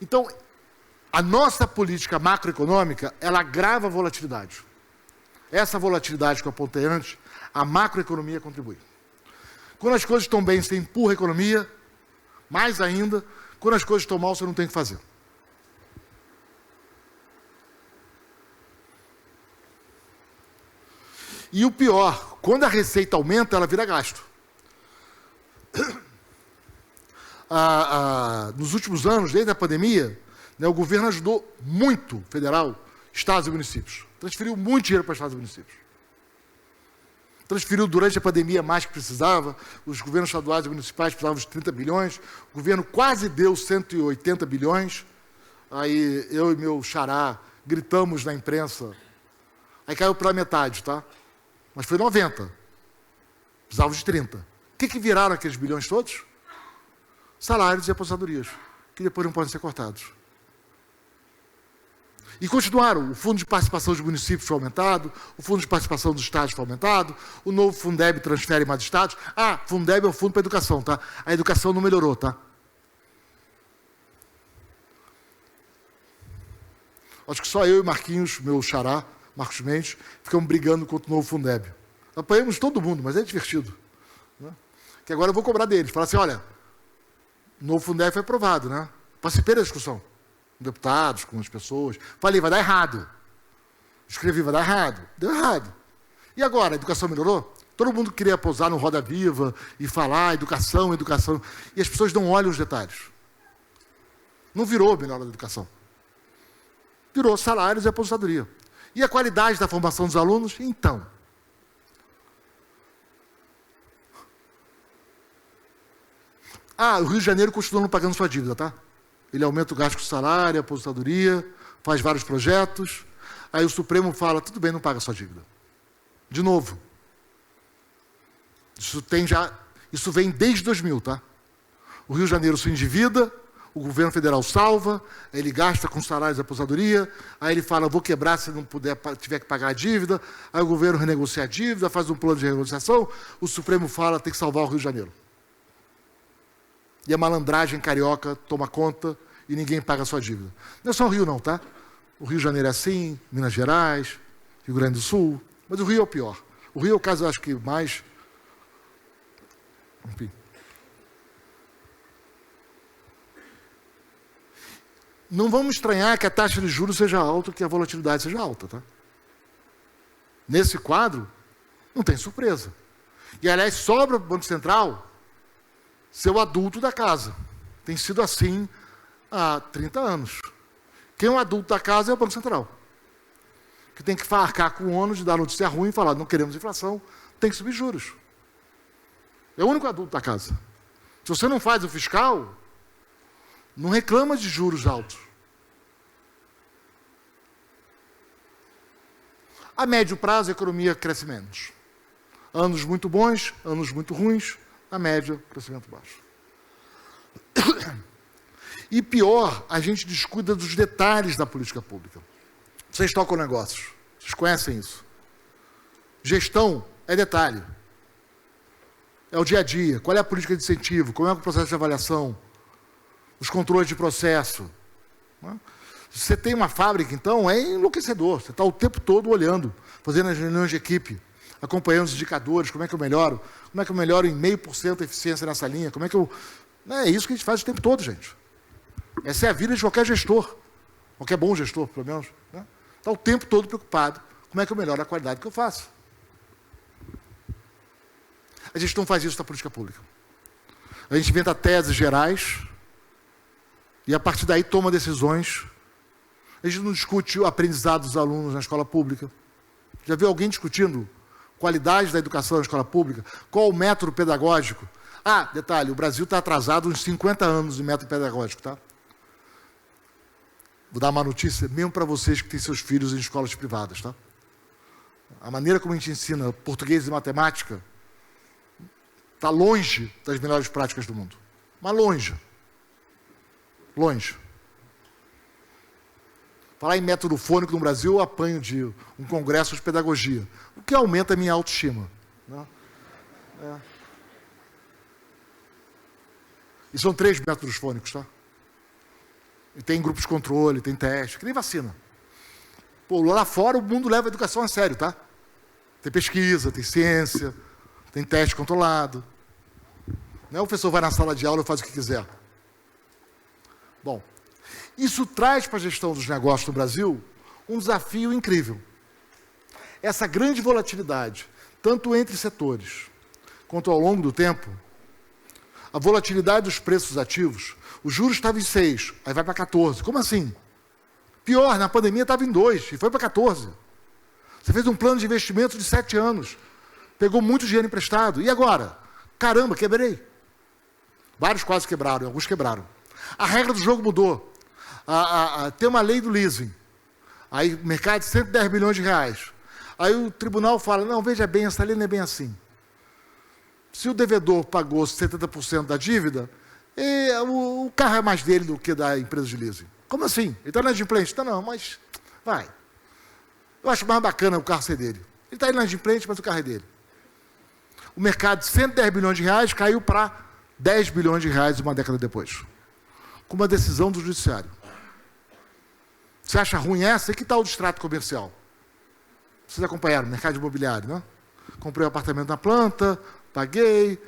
Então, a nossa política macroeconômica, ela agrava a volatilidade. Essa volatilidade que eu apontei antes, a macroeconomia contribui. Quando as coisas estão bem, você empurra a economia, mais ainda, quando as coisas estão mal, você não tem o que fazer. E o pior, quando a receita aumenta, ela vira gasto. Nos últimos anos, desde a pandemia, né, o governo ajudou muito, federal, estados e municípios. Transferiu muito dinheiro para estados e municípios. Transferiu durante a pandemia mais que precisava. Os governos estaduais e municipais precisavam de 30 bilhões. O governo quase deu 180 bilhões. Aí eu e meu xará gritamos na imprensa. Aí caiu pela metade, tá? Mas foi 90. Precisavam de 30. O que viraram aqueles bilhões todos? Salários e aposentadorias, que depois não podem ser cortados. E continuaram. O fundo de participação dos municípios foi aumentado, o fundo de participação dos estados foi aumentado, o novo Fundeb transfere mais estados. Fundeb é o fundo para a educação, tá? A educação não melhorou, tá? Acho que só eu e Marquinhos, meu xará, Marcos Mendes, ficamos brigando contra o novo Fundeb. Apanhamos todo mundo, mas é divertido. Né? Que agora eu vou cobrar deles. Falar assim, olha, o novo Fundeb foi aprovado, né? Participei da discussão. Com deputados, com as pessoas. Falei, vai dar errado. Escrevi, vai dar errado. Deu errado. E agora, a educação melhorou? Todo mundo queria pousar no Roda Viva e falar educação, educação. E as pessoas não olham os detalhes. Não virou melhora da educação. Virou salários e aposentadoria. E a qualidade da formação dos alunos? Então. O Rio de Janeiro continua não pagando sua dívida, tá? Ele aumenta o gasto com salário, aposentadoria, faz vários projetos. Aí o Supremo fala, tudo bem, não paga sua dívida. De novo. Isso vem desde 2000, tá? O Rio de Janeiro se endivida, o governo federal salva, aí ele gasta com salários e aposentadoria, aí ele fala, vou quebrar se não tiver que pagar a dívida, aí o governo renegocia a dívida, faz um plano de renegociação, o Supremo fala, tem que salvar o Rio de Janeiro. E a malandragem carioca toma conta e ninguém paga a sua dívida. Não é só o Rio não, tá? O Rio de Janeiro é assim, Minas Gerais, Rio Grande do Sul, mas o Rio é o pior. O Rio é o caso, acho que, mais... Enfim. Não vamos estranhar que a taxa de juros seja alta, que a volatilidade seja alta, tá? Nesse quadro, não tem surpresa. E, aliás, sobra para o Banco Central ser o adulto da casa. Tem sido assim há 30 anos. Quem é o adulto da casa é o Banco Central. Que tem que arcar com o ônus de dar notícia ruim e falar, não queremos inflação, tem que subir juros. É o único adulto da casa. Se você não faz o fiscal, não reclama de juros altos. A médio prazo, a economia cresce menos. Anos muito bons, anos muito ruins, a média, crescimento baixo. E pior, a gente descuida dos detalhes da política pública. Vocês tocam negócios, vocês conhecem isso. Gestão é detalhe. É o dia a dia. Qual é a política de incentivo? Como é o processo de avaliação? Os controles de processo. Se você tem uma fábrica, então, é enlouquecedor. Você está o tempo todo olhando, fazendo as reuniões de equipe, acompanhando os indicadores, como é que eu melhoro? Como é que eu melhoro em 0,5% a eficiência nessa linha? Como é que eu... É isso que a gente faz o tempo todo, gente. Essa é a vida de qualquer gestor. Qualquer bom gestor, pelo menos. Né? Está o tempo todo preocupado. Como é que eu melhoro a qualidade que eu faço? A gente não faz isso na política pública. A gente inventa teses gerais e, a partir daí, toma decisões. A gente não discute o aprendizado dos alunos na escola pública. Já viu alguém discutindo qualidade da educação na escola pública? Qual o método pedagógico? Ah, detalhe, o Brasil está atrasado uns 50 anos em método pedagógico, tá? Vou dar uma notícia, mesmo para vocês que têm seus filhos em escolas privadas, tá? A maneira como a gente ensina português e matemática está longe das melhores práticas do mundo. Mas longe. Longe. Falar em método fônico no Brasil, eu apanho de um congresso de pedagogia, o que aumenta a minha autoestima. Né? E são 3 métodos fônicos, tá? E tem grupos de controle, tem teste, que nem vacina. Pô, lá fora o mundo leva a educação a sério, tá? Tem pesquisa, tem ciência, tem teste controlado. Não é o professor vai na sala de aula e faz o que quiser. Bom, isso traz para a gestão dos negócios no Brasil um desafio incrível. Essa grande volatilidade, tanto entre setores, quanto ao longo do tempo, a volatilidade dos preços ativos, o juros estava em 6, aí vai para 14. Como assim? Pior, na pandemia estava em 2 e foi para 14. Você fez um plano de investimento de 7 anos, pegou muito dinheiro emprestado, e agora? Caramba, quebrei. Vários quase quebraram, alguns quebraram. A regra do jogo mudou. Tem uma lei do leasing. Aí, mercado de 110 bilhões de reais. Aí o tribunal fala, não, veja bem, essa lei não é bem assim. Se o devedor pagou 70% da dívida, o carro é mais dele do que da empresa de leasing. Como assim? Ele está inadimplente? Não, mas vai. Eu acho mais bacana o carro ser dele. Ele está inadimplente, mas o carro é dele. O mercado de 110 bilhões de reais caiu para 10 bilhões de reais uma década depois. Com uma decisão do judiciário. Você acha ruim essa? E que tal o distrato comercial? Vocês acompanharam o mercado imobiliário, né? Comprei um apartamento na planta, paguei,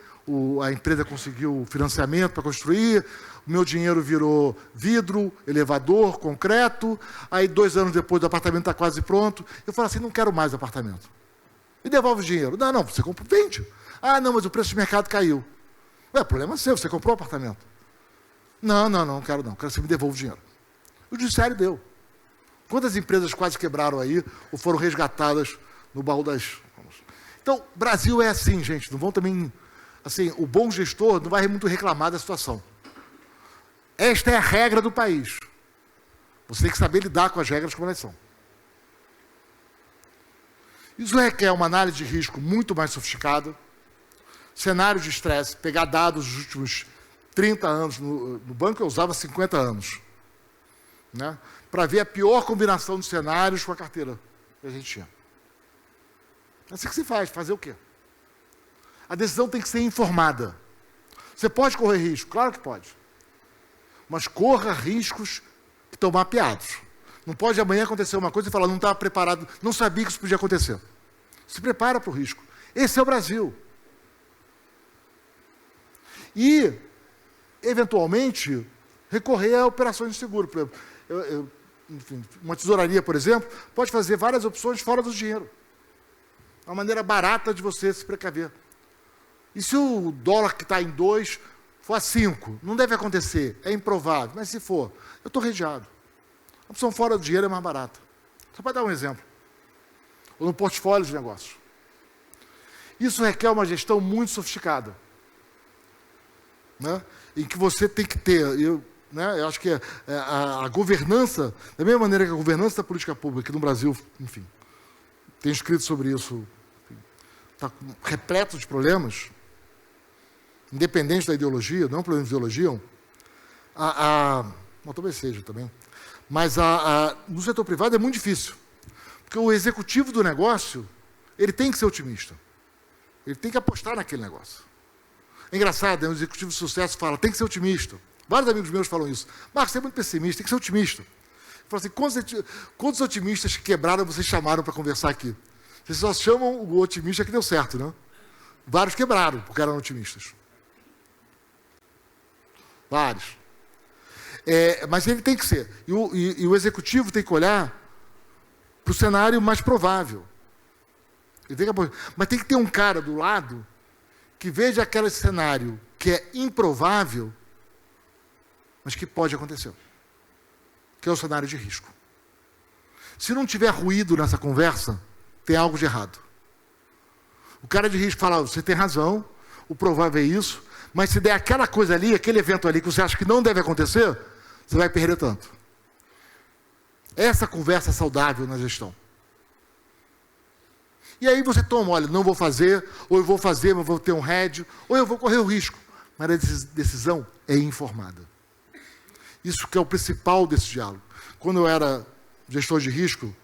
a empresa conseguiu financiamento para construir, o meu dinheiro virou vidro, elevador, concreto, aí 2 anos depois o apartamento está quase pronto, eu falo assim, não quero mais apartamento. Me devolve o dinheiro. Não, você comprou, vende. Ah, não, mas o preço de mercado caiu. Ué, problema seu, você comprou o apartamento. Não quero não, quero que você me devolva o dinheiro. O judiciário deu. Quantas empresas quase quebraram aí, ou foram resgatadas no baú das... Então, Brasil é assim, gente, não vão também... Assim, o bom gestor não vai muito reclamar da situação. Esta é a regra do país. Você tem que saber lidar com as regras como elas são. Isso requer uma análise de risco muito mais sofisticada, cenário de estresse, pegar dados dos últimos 30 anos, no banco eu usava 50 anos, né, para ver a pior combinação de cenários com a carteira que a gente tinha. É assim que se faz, fazer o quê? A decisão tem que ser informada. Você pode correr risco? Claro que pode. Mas corra riscos que estão mapeados. Não pode amanhã acontecer uma coisa e falar, não estava preparado, não sabia que isso podia acontecer. Se prepara para o risco. Esse é o Brasil. E, eventualmente, recorrer a operações de seguro. Por exemplo, enfim, uma tesouraria, por exemplo, pode fazer várias opções fora do dinheiro. É uma maneira barata de você se precaver. E se o dólar que está em 2 for a 5, não deve acontecer, é improvável, mas se for, eu estou regiado. A opção fora do dinheiro é mais barata. Só para dar um exemplo. Ou no portfólio de negócios. Isso requer uma gestão muito sofisticada. Né? Em que você tem que ter, eu acho que a governança, da mesma maneira que a governança da política pública, que no Brasil, enfim, tem escrito sobre isso, está repleto de problemas, independente da ideologia, não é um problema de ideologia, talvez seja também, mas no setor privado é muito difícil, porque o executivo do negócio, ele tem que ser otimista, ele tem que apostar naquele negócio. É engraçado, o executivo de sucesso fala, tem que ser otimista. Vários amigos meus falam isso. Marcos, você é muito pessimista, tem que ser otimista. Eu falo assim, quantos otimistas que quebraram vocês chamaram para conversar aqui? Vocês só chamam o otimista que deu certo, né? Vários quebraram, porque eram otimistas. Vários. Mas ele tem que ser. E o executivo tem que olhar para o cenário mais provável. Mas tem que ter um cara do lado que veja aquele cenário que é improvável, mas que pode acontecer. Que é o cenário de risco. Se não tiver ruído nessa conversa, tem algo de errado. O cara de risco fala, você tem razão, o provável é isso, Mas se der aquela coisa ali, aquele evento ali que você acha que não deve acontecer, você vai perder tanto. Essa conversa saudável na gestão. E aí você toma, olha, não vou fazer, ou eu vou fazer, mas vou ter um head, ou eu vou correr o risco. Mas a decisão é informada. Isso que é o principal desse diálogo. Quando eu era gestor de risco,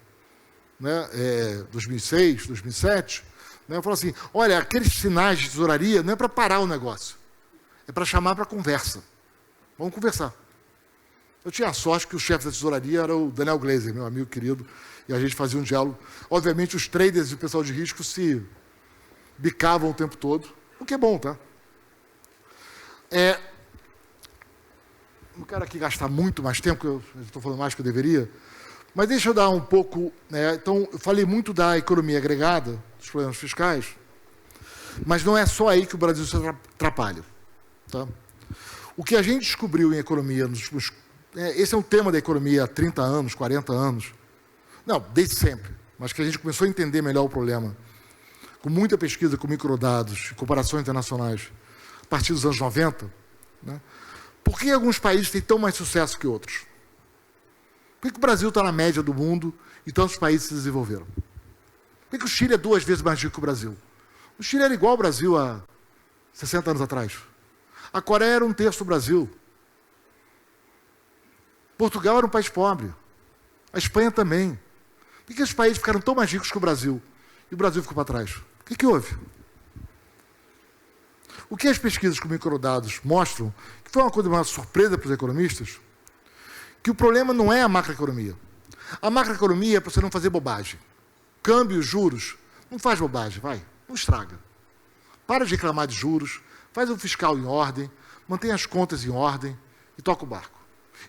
né, 2006, 2007, né, eu falo assim, olha, aqueles sinais de tesouraria não é para parar o negócio, é para chamar para conversa. Vamos conversar. Eu tinha a sorte que o chefe da tesouraria era o Daniel Glazer, meu amigo querido, e a gente fazia um diálogo. Obviamente, os traders e o pessoal de risco se bicavam o tempo todo, o que é bom, tá? Não quero aqui gastar muito mais tempo, eu estou falando mais que eu deveria, mas deixa eu dar um pouco... então, eu falei muito da economia agregada, dos problemas fiscais, mas não é só aí que o Brasil se atrapalha. Tá? O que a gente descobriu em economia nos últimos... esse é um tema da economia há 30 anos, 40 anos. Não, desde sempre. Mas que a gente começou a entender melhor o problema. Com muita pesquisa, com microdados, comparações internacionais, a partir dos anos 90. Né? Por que alguns países têm tão mais sucesso que outros? Por que o Brasil está na média do mundo e tantos países se desenvolveram? Por que o Chile é 2 vezes mais rico que o Brasil? O Chile era igual ao Brasil há 60 anos atrás. A Coreia era 1/3 do Brasil. Portugal era um país pobre. A Espanha também. Por que esses países ficaram tão mais ricos que o Brasil? E o Brasil ficou para trás? O que houve? O que as pesquisas com microdados mostram, que foi uma surpresa para os economistas, que o problema não é a macroeconomia. A macroeconomia é para você não fazer bobagem. Câmbio, juros, não faz bobagem, vai, não estraga. Para de reclamar de juros, faz o fiscal em ordem, mantém as contas em ordem e toca o barco.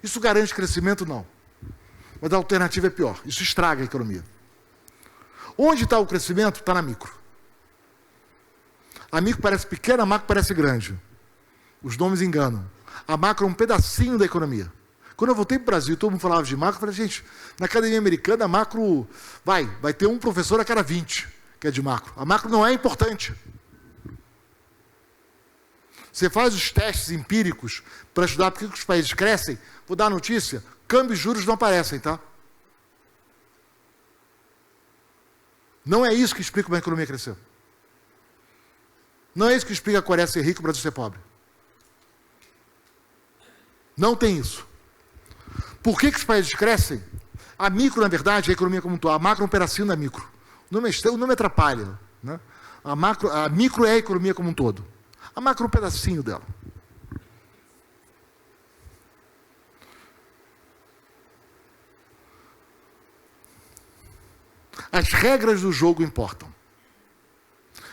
Isso garante crescimento? Não. Mas a alternativa é pior. Isso estraga a economia. Onde está o crescimento? Está na micro. A micro parece pequena, a macro parece grande. Os nomes enganam. A macro é um pedacinho da economia. Quando eu voltei para o Brasil, todo mundo falava de macro, eu falei, gente, na academia americana, a macro vai ter um professor a cada 20, que é de macro. A macro não é importante. Você faz os testes empíricos para estudar por que os países crescem. Vou dar a notícia, câmbio e juros não aparecem, tá? Não é isso que explica uma economia crescer. Não é isso que explica a Coreia ser rica e o Brasil ser pobre. Não tem isso. Por que os países crescem? A micro, na verdade, é a economia como um todo. A macro é um pedacinho da micro. O nome atrapalha. Né? A micro é a economia como um todo. A macro é um pedacinho dela. As regras do jogo importam.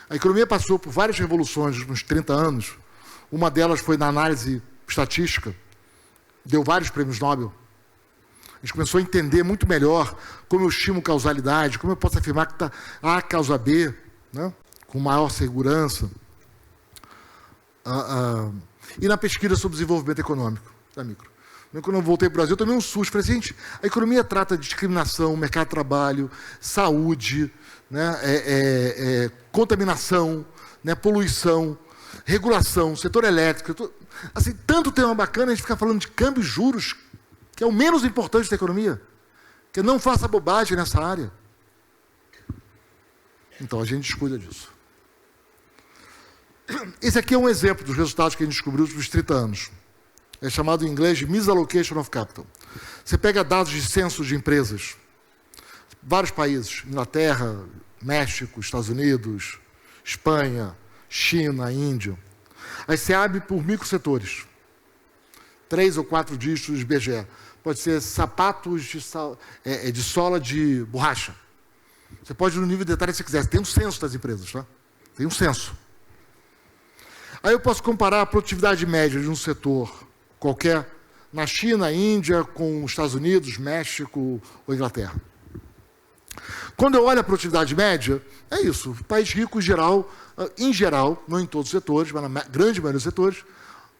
A economia passou por várias revoluções nos últimos 30 anos. Uma delas foi na análise estatística. Deu vários prêmios Nobel. A gente começou a entender muito melhor como eu estimo causalidade, como eu posso afirmar que está A causa B, né? Com maior segurança. E na pesquisa sobre desenvolvimento econômico da micro. Quando eu voltei para o Brasil, eu tomei um susto. Falei, gente, a economia trata de discriminação, mercado de trabalho, saúde, né, contaminação, né, poluição, regulação, setor elétrico. Assim, tanto tema bacana, a gente fica falando de câmbio e juros, que é o menos importante da economia. Que não faça bobagem nessa área. Então, a gente descuida disso. Esse aqui é um exemplo dos resultados que a gente descobriu nos últimos 30 anos. É chamado em inglês de Misallocation of Capital. Você pega dados de censos de empresas, vários países, Inglaterra, México, Estados Unidos, Espanha, China, Índia. Aí você abre por microsetores. 3 ou 4 dígitos de IBGE. Pode ser sapatos de sola de borracha. Você pode ir no nível de detalhe que você quiser. Tem um censo das empresas, tá? Tem um censo. Aí eu posso comparar a produtividade média de um setor qualquer na China, Índia, com os Estados Unidos, México ou Inglaterra. Quando eu olho a produtividade média, é isso. País rico, em geral, não em todos os setores, mas na grande maioria dos setores,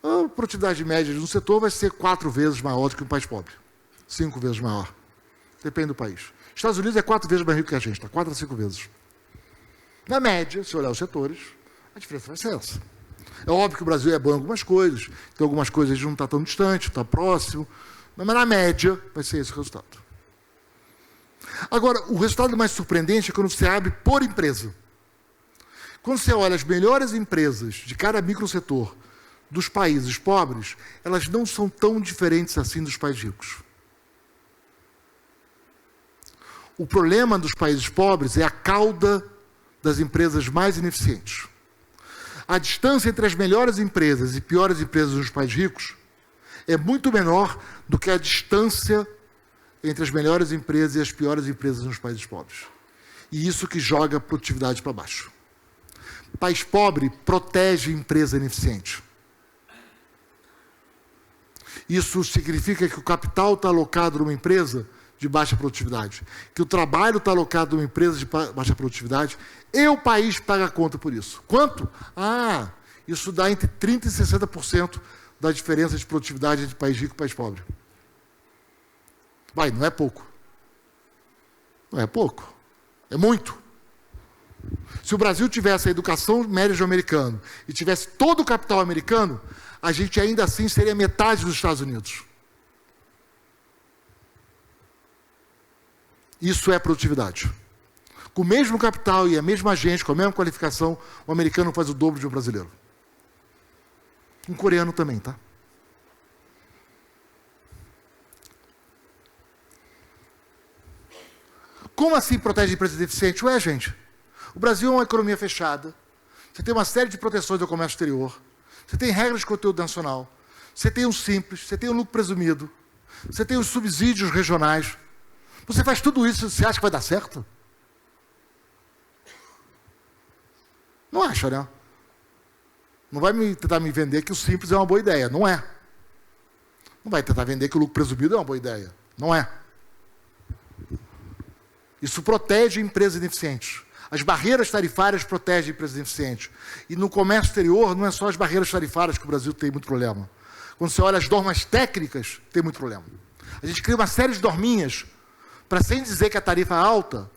a produtividade média de um setor vai ser 4 vezes maior do que um país pobre. 5 vezes maior. Depende do país. Estados Unidos é 4 vezes mais rico que a gente, tá? 4 a 5 vezes. Na média, se olhar os setores, a diferença vai ser essa. É óbvio que o Brasil é bom em algumas coisas, tem algumas coisas a gente não está tão distante, está próximo, mas na média vai ser esse o resultado. Agora, o resultado mais surpreendente é quando você abre por empresa. Quando você olha as melhores empresas de cada microsetor dos países pobres, elas não são tão diferentes assim dos países ricos. O problema dos países pobres é a cauda das empresas mais ineficientes. A distância entre as melhores empresas e piores empresas dos países ricos é muito menor do que a distância entre as melhores empresas e as piores empresas nos países pobres. E isso que joga a produtividade para baixo. País pobre protege empresa ineficiente. Isso significa que o capital está alocado numa empresa de baixa produtividade, que o trabalho está alocado numa empresa de baixa produtividade, e o país paga a conta por isso. Quanto? Isso dá entre 30% e 60% da diferença de produtividade entre país rico e país pobre. Não é pouco. Não é pouco. É muito. Se o Brasil tivesse a educação média do americano e tivesse todo o capital americano, a gente ainda assim seria metade dos Estados Unidos. Isso é produtividade. Com o mesmo capital e a mesma gente, com a mesma qualificação, o americano faz o dobro de um brasileiro. Um coreano também, tá? Como assim protege empresas deficientes? Gente, o Brasil é uma economia fechada, você tem uma série de proteções do comércio exterior, você tem regras de conteúdo nacional, você tem o simples, você tem o lucro presumido, você tem os subsídios regionais. Você faz tudo isso, você acha que vai dar certo? Não acha, né? Não vai tentar me vender que o simples é uma boa ideia. Não é. Não vai tentar vender que o lucro presumido é uma boa ideia. Não é. Isso protege empresas ineficientes. As barreiras tarifárias protegem empresas ineficientes. E no comércio exterior, não é só as barreiras tarifárias que o Brasil tem muito problema. Quando você olha as normas técnicas, tem muito problema. A gente cria uma série de norminhas para, sem dizer que a tarifa é alta,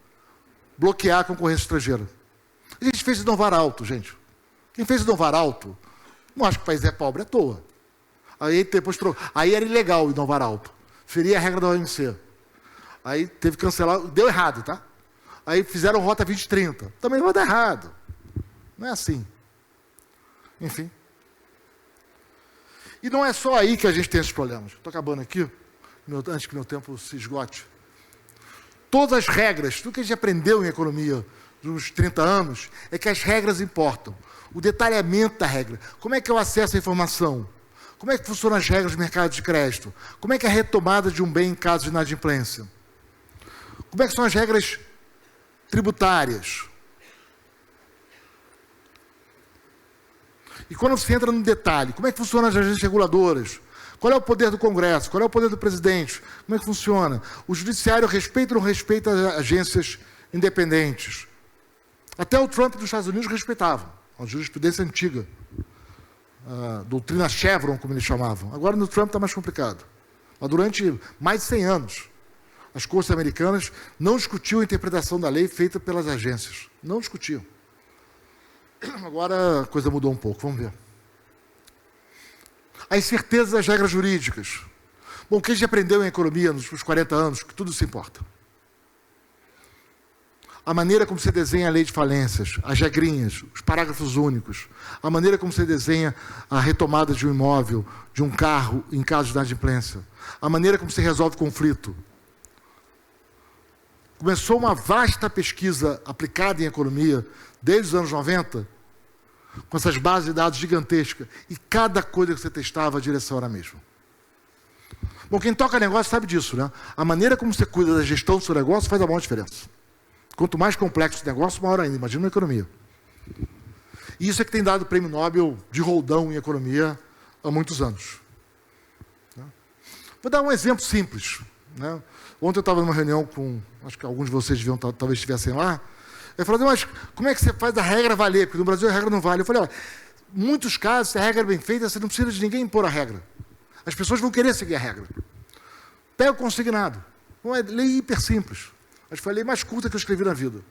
bloquear a concorrência estrangeira. A gente fez inovar alto, gente. Quem fez inovar alto, não acha que o país é pobre à toa. Aí era ilegal inovar alto. Feria a regra da OMC. Aí teve que cancelar, deu errado, tá? Aí fizeram Rota 2030. Também vai dar errado. Não é assim. Enfim. E não é só aí que a gente tem esses problemas. Estou acabando aqui, antes que meu tempo se esgote. Todas as regras, tudo que a gente aprendeu em economia dos 30 anos, é que as regras importam. O detalhamento da regra. Como é que eu acesso a informação? Como é que funcionam as regras do mercado de crédito? Como é que é a retomada de um bem em caso de inadimplência? Como é que são as regras tributárias? E quando você entra no detalhe, como é que funcionam as agências reguladoras? Qual é o poder do Congresso? Qual é o poder do presidente? Como é que funciona? O judiciário respeita ou não respeita as agências independentes? Até o Trump dos Estados Unidos respeitava. A jurisprudência antiga. A doutrina Chevron, como eles chamavam. Agora no Trump está mais complicado. Mas durante mais de 100 anos, as cortes americanas não discutiam a interpretação da lei feita pelas agências. Não discutiam. Agora a coisa mudou um pouco, vamos ver. A incerteza das regras jurídicas. Bom, o que a gente aprendeu em economia nos últimos 40 anos, que tudo isso importa. A maneira como você desenha a lei de falências, as regrinhas, os parágrafos únicos, a maneira como você desenha a retomada de um imóvel, de um carro, em caso de inadimplência, a maneira como você resolve conflito. Começou uma vasta pesquisa aplicada em economia, desde os anos 90, com essas bases de dados gigantescas, e cada coisa que você testava, a direção era a mesma. Bom, quem toca negócio sabe disso, né? A maneira como você cuida da gestão do seu negócio faz a maior diferença. Quanto mais complexo o negócio, maior ainda. Imagina uma economia. E isso é que tem dado o prêmio Nobel de roldão em economia há muitos anos. Vou dar um exemplo simples. Ontem eu estava numa reunião com, acho que alguns de vocês talvez estivessem lá. Eu falei, mas como é que você faz a regra valer? Porque no Brasil a regra não vale. Eu falei, olha, em muitos casos, se a regra é bem feita, você não precisa de ninguém impor a regra. As pessoas vão querer seguir a regra. Pega o consignado. Não é lei hiper simples. Mas foi a lei mais curta que eu escrevi na vida.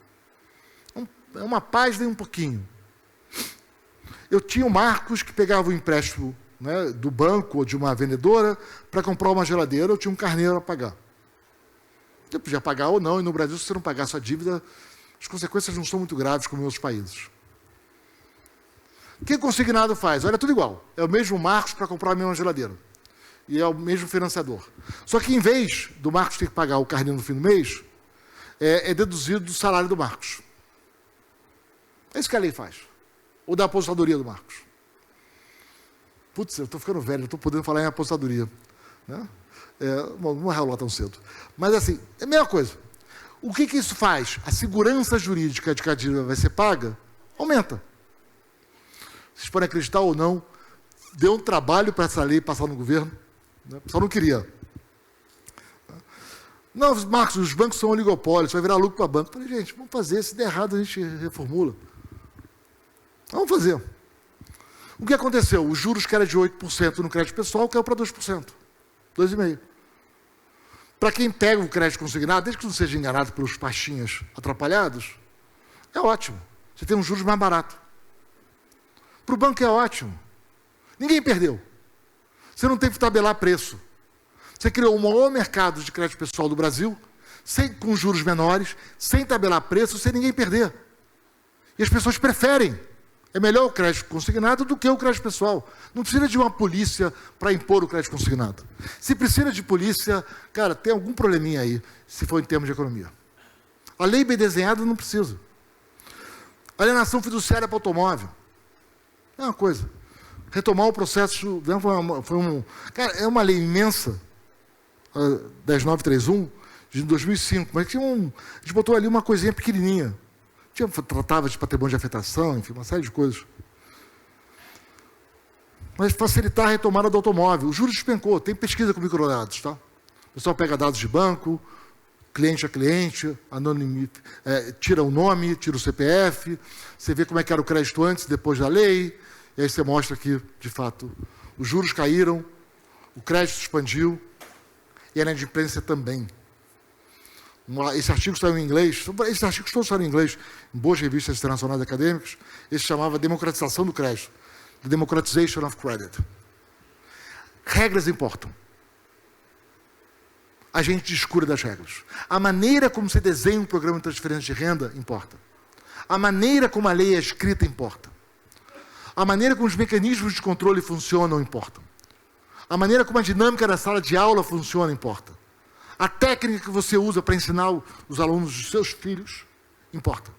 É uma página e um pouquinho. Eu tinha o Marcos que pegava o empréstimo, né, do banco ou de uma vendedora para comprar uma geladeira, eu tinha um carneiro a pagar. Eu podia pagar ou não, e no Brasil, se você não pagar sua dívida, as consequências não são muito graves como em outros países. O que o consignado faz? Olha, é tudo igual. É o mesmo Marcos para comprar a mesma geladeira. E é o mesmo financiador. Só que, em vez do Marcos ter que pagar o carnê no fim do mês, é deduzido do salário do Marcos. É isso que a lei faz. Ou da aposentadoria do Marcos. Putz, eu estou ficando velho, não estou podendo falar em aposentadoria. Né? Bom, não vai rolar tão cedo. Mas, assim, é a mesma coisa. O que isso faz? A segurança jurídica de que a dívida vai ser paga aumenta. Vocês podem acreditar ou não, deu um trabalho para essa lei passar no governo. Né? O pessoal não queria. Não, Marcos, os bancos são oligopólios, vai virar lucro para banco. Eu falei, gente, vamos fazer, se der errado a gente reformula. Vamos fazer. O que aconteceu? Os juros que era de 8% no crédito pessoal caiu para 2%. 2,5%. Para quem pega o crédito consignado, desde que não seja enganado pelos pastinhas atrapalhados, é ótimo. Você tem um juros mais barato. Para o banco é ótimo. Ninguém perdeu. Você não teve que tabelar preço. Você criou o maior mercado de crédito pessoal do Brasil, com juros menores, sem tabelar preço, sem ninguém perder. E as pessoas preferem. É melhor o crédito consignado do que o crédito pessoal. Não precisa de uma polícia para impor o crédito consignado. Se precisa de polícia, cara, tem algum probleminha aí, se for em termos de economia. A lei bem desenhada não precisa. Alienação fiduciária para automóvel. É uma coisa. Retomar o processo... Cara, é uma lei imensa, a 10931, de 2005, mas a gente botou ali uma coisinha pequenininha. Tratava de patrimônio de afetação, enfim, uma série de coisas. Mas facilitar a retomada do automóvel. O juros despencou, tem pesquisa com microdados, tá? O pessoal pega dados de banco, cliente a cliente, tira o nome, tira o CPF, você vê como é que era o crédito antes e depois da lei, e aí você mostra que, de fato, os juros caíram, o crédito expandiu, e a inadimplência também. Esse artigo saiu em inglês, esses artigos todos saíram em inglês, em boas revistas internacionais acadêmicas, esse chamava Democratização do Crédito, The Democratization of Credit. Regras importam. A gente descura das regras. A maneira como você desenha um programa de transferência de renda importa. A maneira como a lei é escrita importa. A maneira como os mecanismos de controle funcionam importa. A maneira como a dinâmica da sala de aula funciona importa. A técnica que você usa para ensinar os alunos dos seus filhos importa.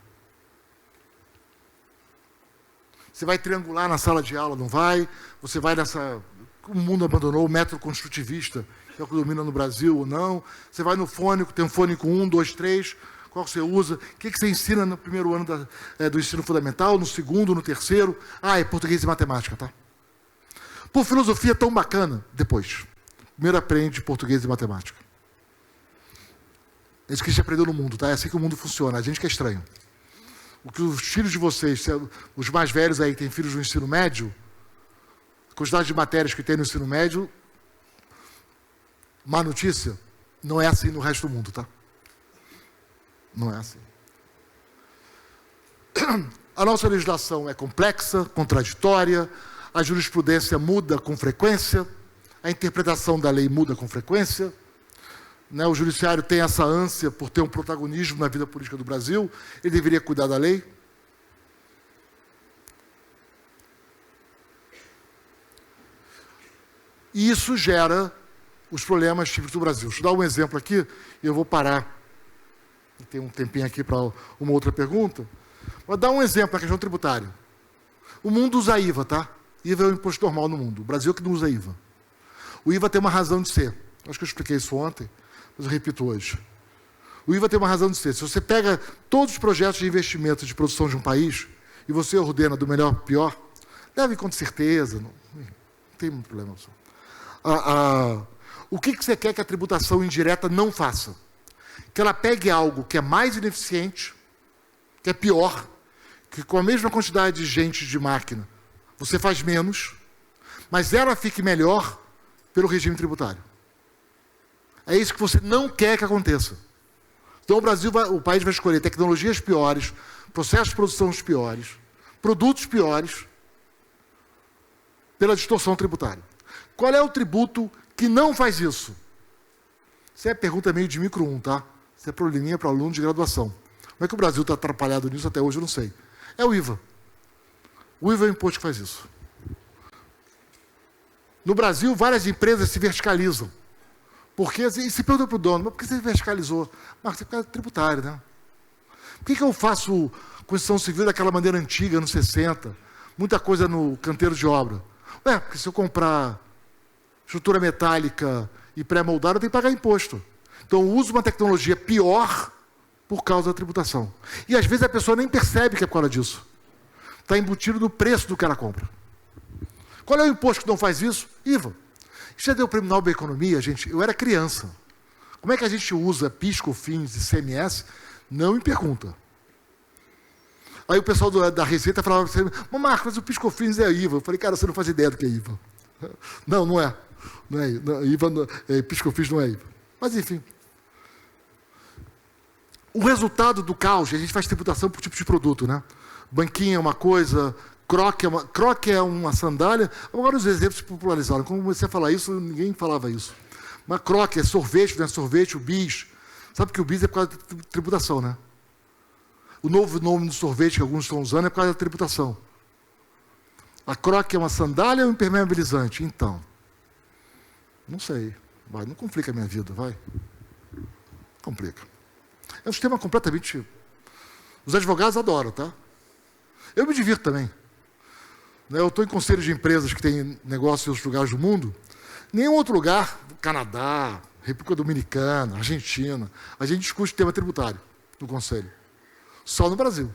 Você vai triangular na sala de aula, não vai? Você vai nessa... O mundo abandonou o método construtivista, que é o que domina no Brasil ou não. Você vai no fônico, tem um fônico 1, 2, 3, qual que você usa? O que você ensina no primeiro ano do ensino fundamental, no segundo, no terceiro? É português e matemática, tá? Por filosofia tão bacana, depois. Primeiro aprende português e matemática. É isso que a gente aprendeu no mundo, tá? É assim que o mundo funciona. A gente que é estranho. O que os filhos de vocês, os mais velhos aí que têm filhos no ensino médio, a quantidade de matérias que tem no ensino médio, má notícia, não é assim no resto do mundo, tá? Não é assim. A nossa legislação é complexa, contraditória, a jurisprudência muda com frequência, a interpretação da lei muda com frequência. O judiciário tem essa ânsia por ter um protagonismo na vida política do Brasil, ele deveria cuidar da lei. E isso gera os problemas típicos do Brasil. Deixa eu dar um exemplo aqui, e eu vou parar. Tem um tempinho aqui para uma outra pergunta. Vou dar um exemplo na questão tributária. O mundo usa IVA, tá? IVA é o imposto normal no mundo. O Brasil que não usa IVA. O IVA tem uma razão de ser. Acho que eu expliquei isso ontem, mas eu repito hoje. O IVA tem uma razão de ser. Se você pega todos os projetos de investimento de produção de um país e você ordena do melhor para o pior, leve com certeza, não tem muito problema. O que você quer que a tributação indireta não faça? Que ela pegue algo que é mais ineficiente, que é pior, que com a mesma quantidade de gente de máquina você faz menos, mas ela fique melhor pelo regime tributário. É isso que você não quer que aconteça. Então o país vai escolher tecnologias piores, processos de produção piores, produtos piores, pela distorção tributária. Qual é o tributo que não faz isso? Isso é pergunta meio de micro 1, tá? Isso é probleminha para aluno de graduação. Como é que o Brasil está atrapalhado nisso até hoje, eu não sei. É o IVA. O IVA é o imposto que faz isso. No Brasil, várias empresas se verticalizam. Porque, e se pergunta para o dono, mas por que você verticalizou? Mas você é tributário, né? Por que eu faço construção civil daquela maneira antiga, anos 60? Muita coisa no canteiro de obra. Porque se eu comprar estrutura metálica e pré-moldada, eu tenho que pagar imposto. Então, eu uso uma tecnologia pior por causa da tributação. E, às vezes, a pessoa nem percebe que é por causa disso. Está embutido no preço do que ela compra. Qual é o imposto que não faz isso? IVA. Isso já deu o prêmio Nobel da Economia, gente. Eu era criança. Como é que a gente usa PIS, COFINS e CMS? Não me pergunta. Aí o pessoal da Receita falava assim, mas Marcos, mas o PIS, COFINS é IVA. Eu falei, cara, você não faz ideia do que é IVA. Não, não é. Não é IVA. PIS, COFINS não é IVA. Mas, enfim. O resultado do caos, a gente faz tributação por tipo de produto, né? Banquinha é uma coisa, croque é uma sandália. Agora os exemplos se popularizaram. Quando comecei a falar isso, ninguém falava isso. Mas croque é sorvete, não é sorvete, o bis. Sabe que o bis é por causa da tributação, né? O novo nome do sorvete que alguns estão usando é por causa da tributação. A croque é uma sandália ou um impermeabilizante? Então, não sei. Vai, não complica a minha vida, vai. Complica. É um sistema completamente... Os advogados adoram, tá? Eu me divirto também. Eu estou em conselhos de empresas que têm negócios em outros lugares do mundo. Nenhum outro lugar, Canadá, República Dominicana, Argentina, a gente discute tema tributário no conselho. Só no Brasil.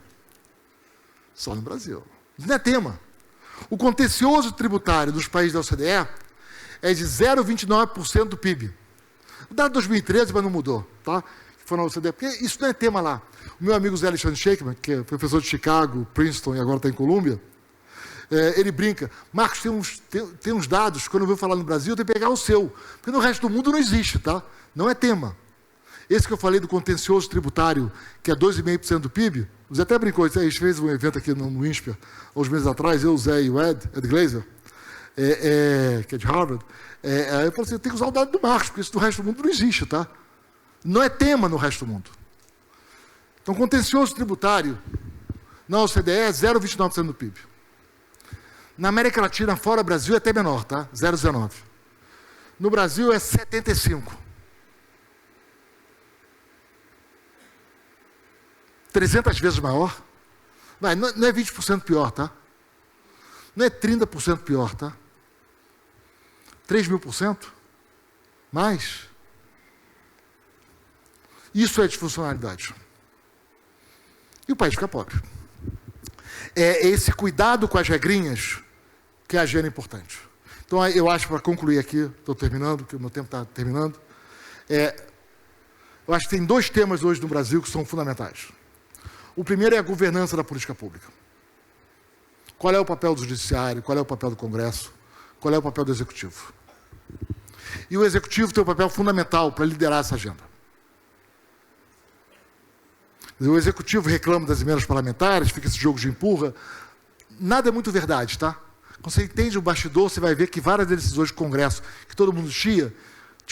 Só no Brasil. Isso não é tema. O contencioso tributário dos países da OCDE é de 0,29% do PIB. O dado de 2013, mas não mudou, tá? Foi na OCDE, porque isso não é tema lá. O meu amigo Zé Alexandre Shakeman, que é professor de Chicago, Princeton e agora está em Colômbia, ele brinca, Marcos, tem uns dados, quando eu vou falar no Brasil, eu tenho que pegar o seu, porque no resto do mundo não existe, tá? Não é tema. Esse que eu falei do contencioso tributário, que é 2,5% do PIB, o Zé até brincou, a gente fez um evento aqui no INSPER, há uns meses atrás, eu, o Zé e o Ed Glazer, que é de Harvard, eu falei assim, tem que usar o dado do Marcos, porque isso no resto do mundo não existe, tá? Não é tema no resto do mundo. Então, contencioso tributário na OCDE é 0,29% do PIB. Na América Latina, fora Brasil, é até menor, tá? 0,19%. No Brasil, é 75%. 300 vezes maior. Não é 20% pior, tá? Não é 30% pior, tá? 3.000%? Mais? Isso é disfuncionalidade. E o país fica pobre. É esse cuidado com as regrinhas que a agenda é importante. Então, eu acho, para concluir aqui, estou terminando, porque o meu tempo está terminando, eu acho que tem dois temas hoje no Brasil que são fundamentais. O primeiro é a governança da política pública. Qual é o papel do Judiciário? Qual é o papel do Congresso? Qual é o papel do Executivo? E o Executivo tem um papel fundamental para liderar essa agenda. O Executivo reclama das emendas parlamentares, fica esse jogo de empurra. Nada é muito verdade, tá? Quando você entende o bastidor, você vai ver que várias decisões do Congresso, que todo mundo tinha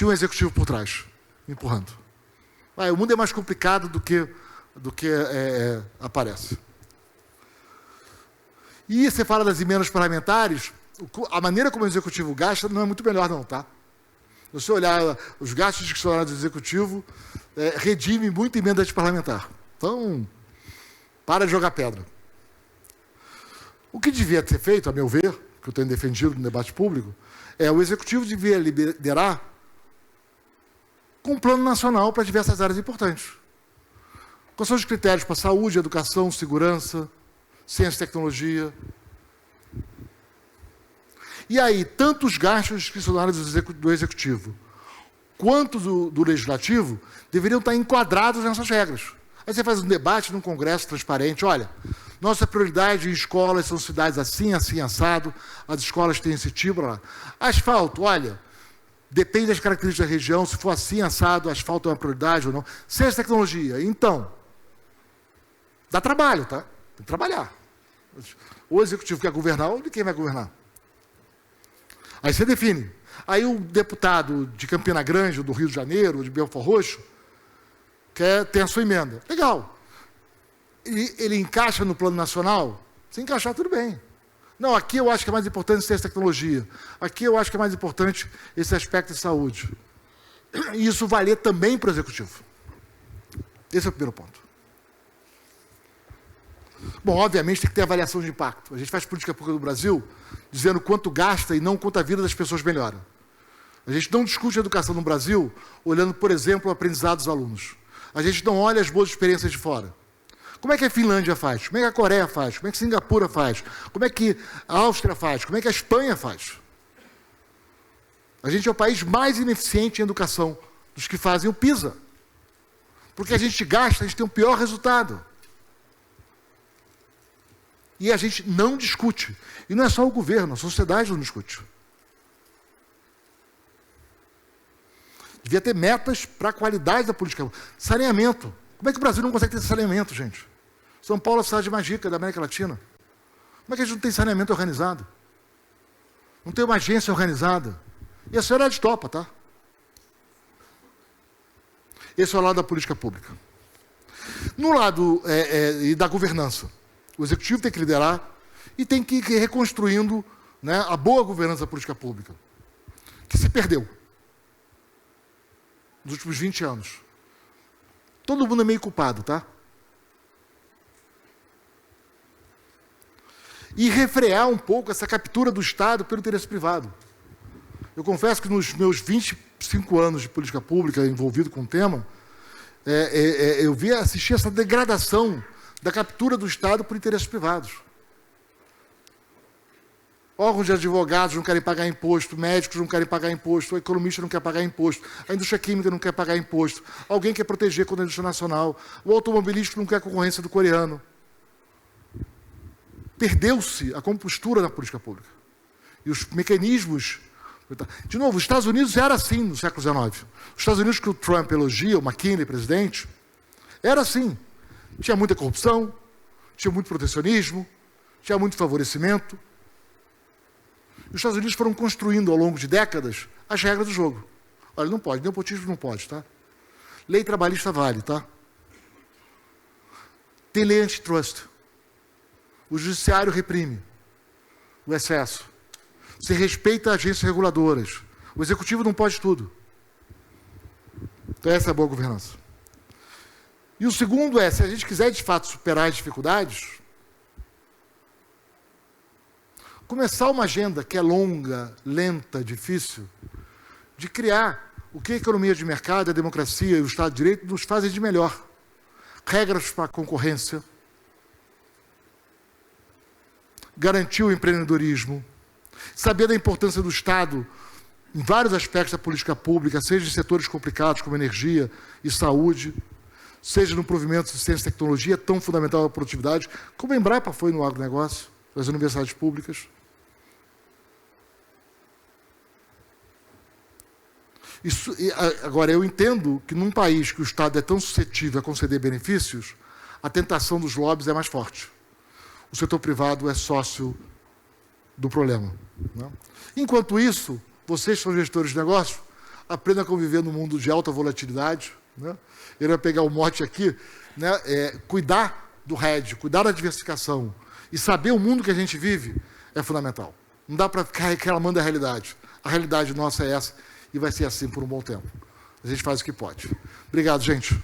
um Executivo por trás, empurrando. O mundo é mais complicado do que aparece. E você fala das emendas parlamentares, a maneira como o Executivo gasta não é muito melhor não, tá? Se você olhar os gastos discricionários do Executivo, redime muito emenda de parlamentar. Então, para de jogar pedra. O que devia ser feito, a meu ver, que eu tenho defendido no debate público, o Executivo devia liderar com um plano nacional para diversas áreas importantes. Quais são os critérios para saúde, educação, segurança, ciência e tecnologia? E aí, tanto os gastos discricionários do Executivo quanto do Legislativo deveriam estar enquadrados nessas regras. Aí você faz um debate num congresso transparente, olha, nossa prioridade em escolas são cidades assim, assim, assado, as escolas têm esse tipo, lá. Asfalto, olha, depende das características da região, se for assim, assado, asfalto é uma prioridade ou não. Ciência e tecnologia, então, dá trabalho, tá? Tem que trabalhar. O Executivo quer governar ou de quem vai governar? Aí você define. Aí o deputado de Campina Grande, do Rio de Janeiro, ou de Belford Roxo, tem a sua emenda. Legal. Ele encaixa no plano nacional? Se encaixar, tudo bem. Não, aqui eu acho que é mais importante ciência e tecnologia. Aqui eu acho que é mais importante esse aspecto de saúde. E isso valer também para o executivo. Esse é o primeiro ponto. Bom, obviamente tem que ter avaliação de impacto. A gente faz política pública no Brasil dizendo quanto gasta e não quanto a vida das pessoas melhora. A gente não discute a educação no Brasil olhando, por exemplo, o aprendizado dos alunos. A gente não olha as boas experiências de fora. Como é que a Finlândia faz? Como é que a Coreia faz? Como é que Singapura faz? Como é que a Áustria faz? Como é que a Espanha faz? A gente é o país mais ineficiente em educação dos que fazem o PISA. Porque a gente gasta, a gente tem um pior resultado. E a gente não discute. E não é só o governo, a sociedade não discute. Devia ter metas para a qualidade da política. Saneamento. Como é que o Brasil não consegue ter saneamento, gente? São Paulo é a cidade mais rica da América Latina. Como é que a gente não tem saneamento organizado? Não tem uma agência organizada? E a senhora é de topa, tá? Esse é o lado da política pública. No lado da governança, o executivo tem que liderar e tem que ir reconstruindo, né, a boa governança da política pública, que se perdeu nos últimos 20 anos. Todo mundo é meio culpado, tá? E refrear um pouco essa captura do Estado pelo interesse privado. Eu confesso que nos meus 25 anos de política pública envolvido com o tema, eu assisti essa degradação da captura do Estado por interesses privados. Órgãos de advogados não querem pagar imposto, médicos não querem pagar imposto, o economista não quer pagar imposto, a indústria química não quer pagar imposto, alguém quer proteger contra a indústria nacional, o automobilístico não quer concorrência do coreano. Perdeu-se a compostura na política pública. E os mecanismos... De novo, os Estados Unidos era assim no século XIX. Os Estados Unidos que o Trump elogia, o McKinley, presidente, era assim. Tinha muita corrupção, tinha muito protecionismo, tinha muito favorecimento. Os Estados Unidos foram construindo ao longo de décadas as regras do jogo. Olha, não pode, nepotismo não pode, tá? Lei trabalhista vale, tá? Tem lei antitrust. O judiciário reprime o excesso. Se respeita agências reguladoras. O executivo não pode tudo. Então essa é a boa governança. E o segundo é, se a gente quiser de fato superar as dificuldades, começar uma agenda que é longa, lenta, difícil, de criar o que a economia de mercado, a democracia e o Estado de Direito nos fazem de melhor. Regras para a concorrência, garantir o empreendedorismo, saber da importância do Estado em vários aspectos da política pública, seja em setores complicados como energia e saúde, seja no provimento de ciência e tecnologia, tão fundamental à produtividade, como a Embrapa foi no agronegócio, das universidades públicas. Agora, eu entendo que num país que o Estado é tão suscetível a conceder benefícios, a tentação dos lobbies é mais forte. O setor privado é sócio do problema. Né? Enquanto isso, vocês são gestores de negócio, aprendam a conviver no mundo de alta volatilidade. Né? Ele vai pegar o mote aqui, né? Cuidar do hedge, cuidar da diversificação e saber o mundo que a gente vive é fundamental. Não dá para ficar reclamando da realidade. A realidade nossa é essa e vai ser assim por um bom tempo. A gente faz o que pode. Obrigado, gente.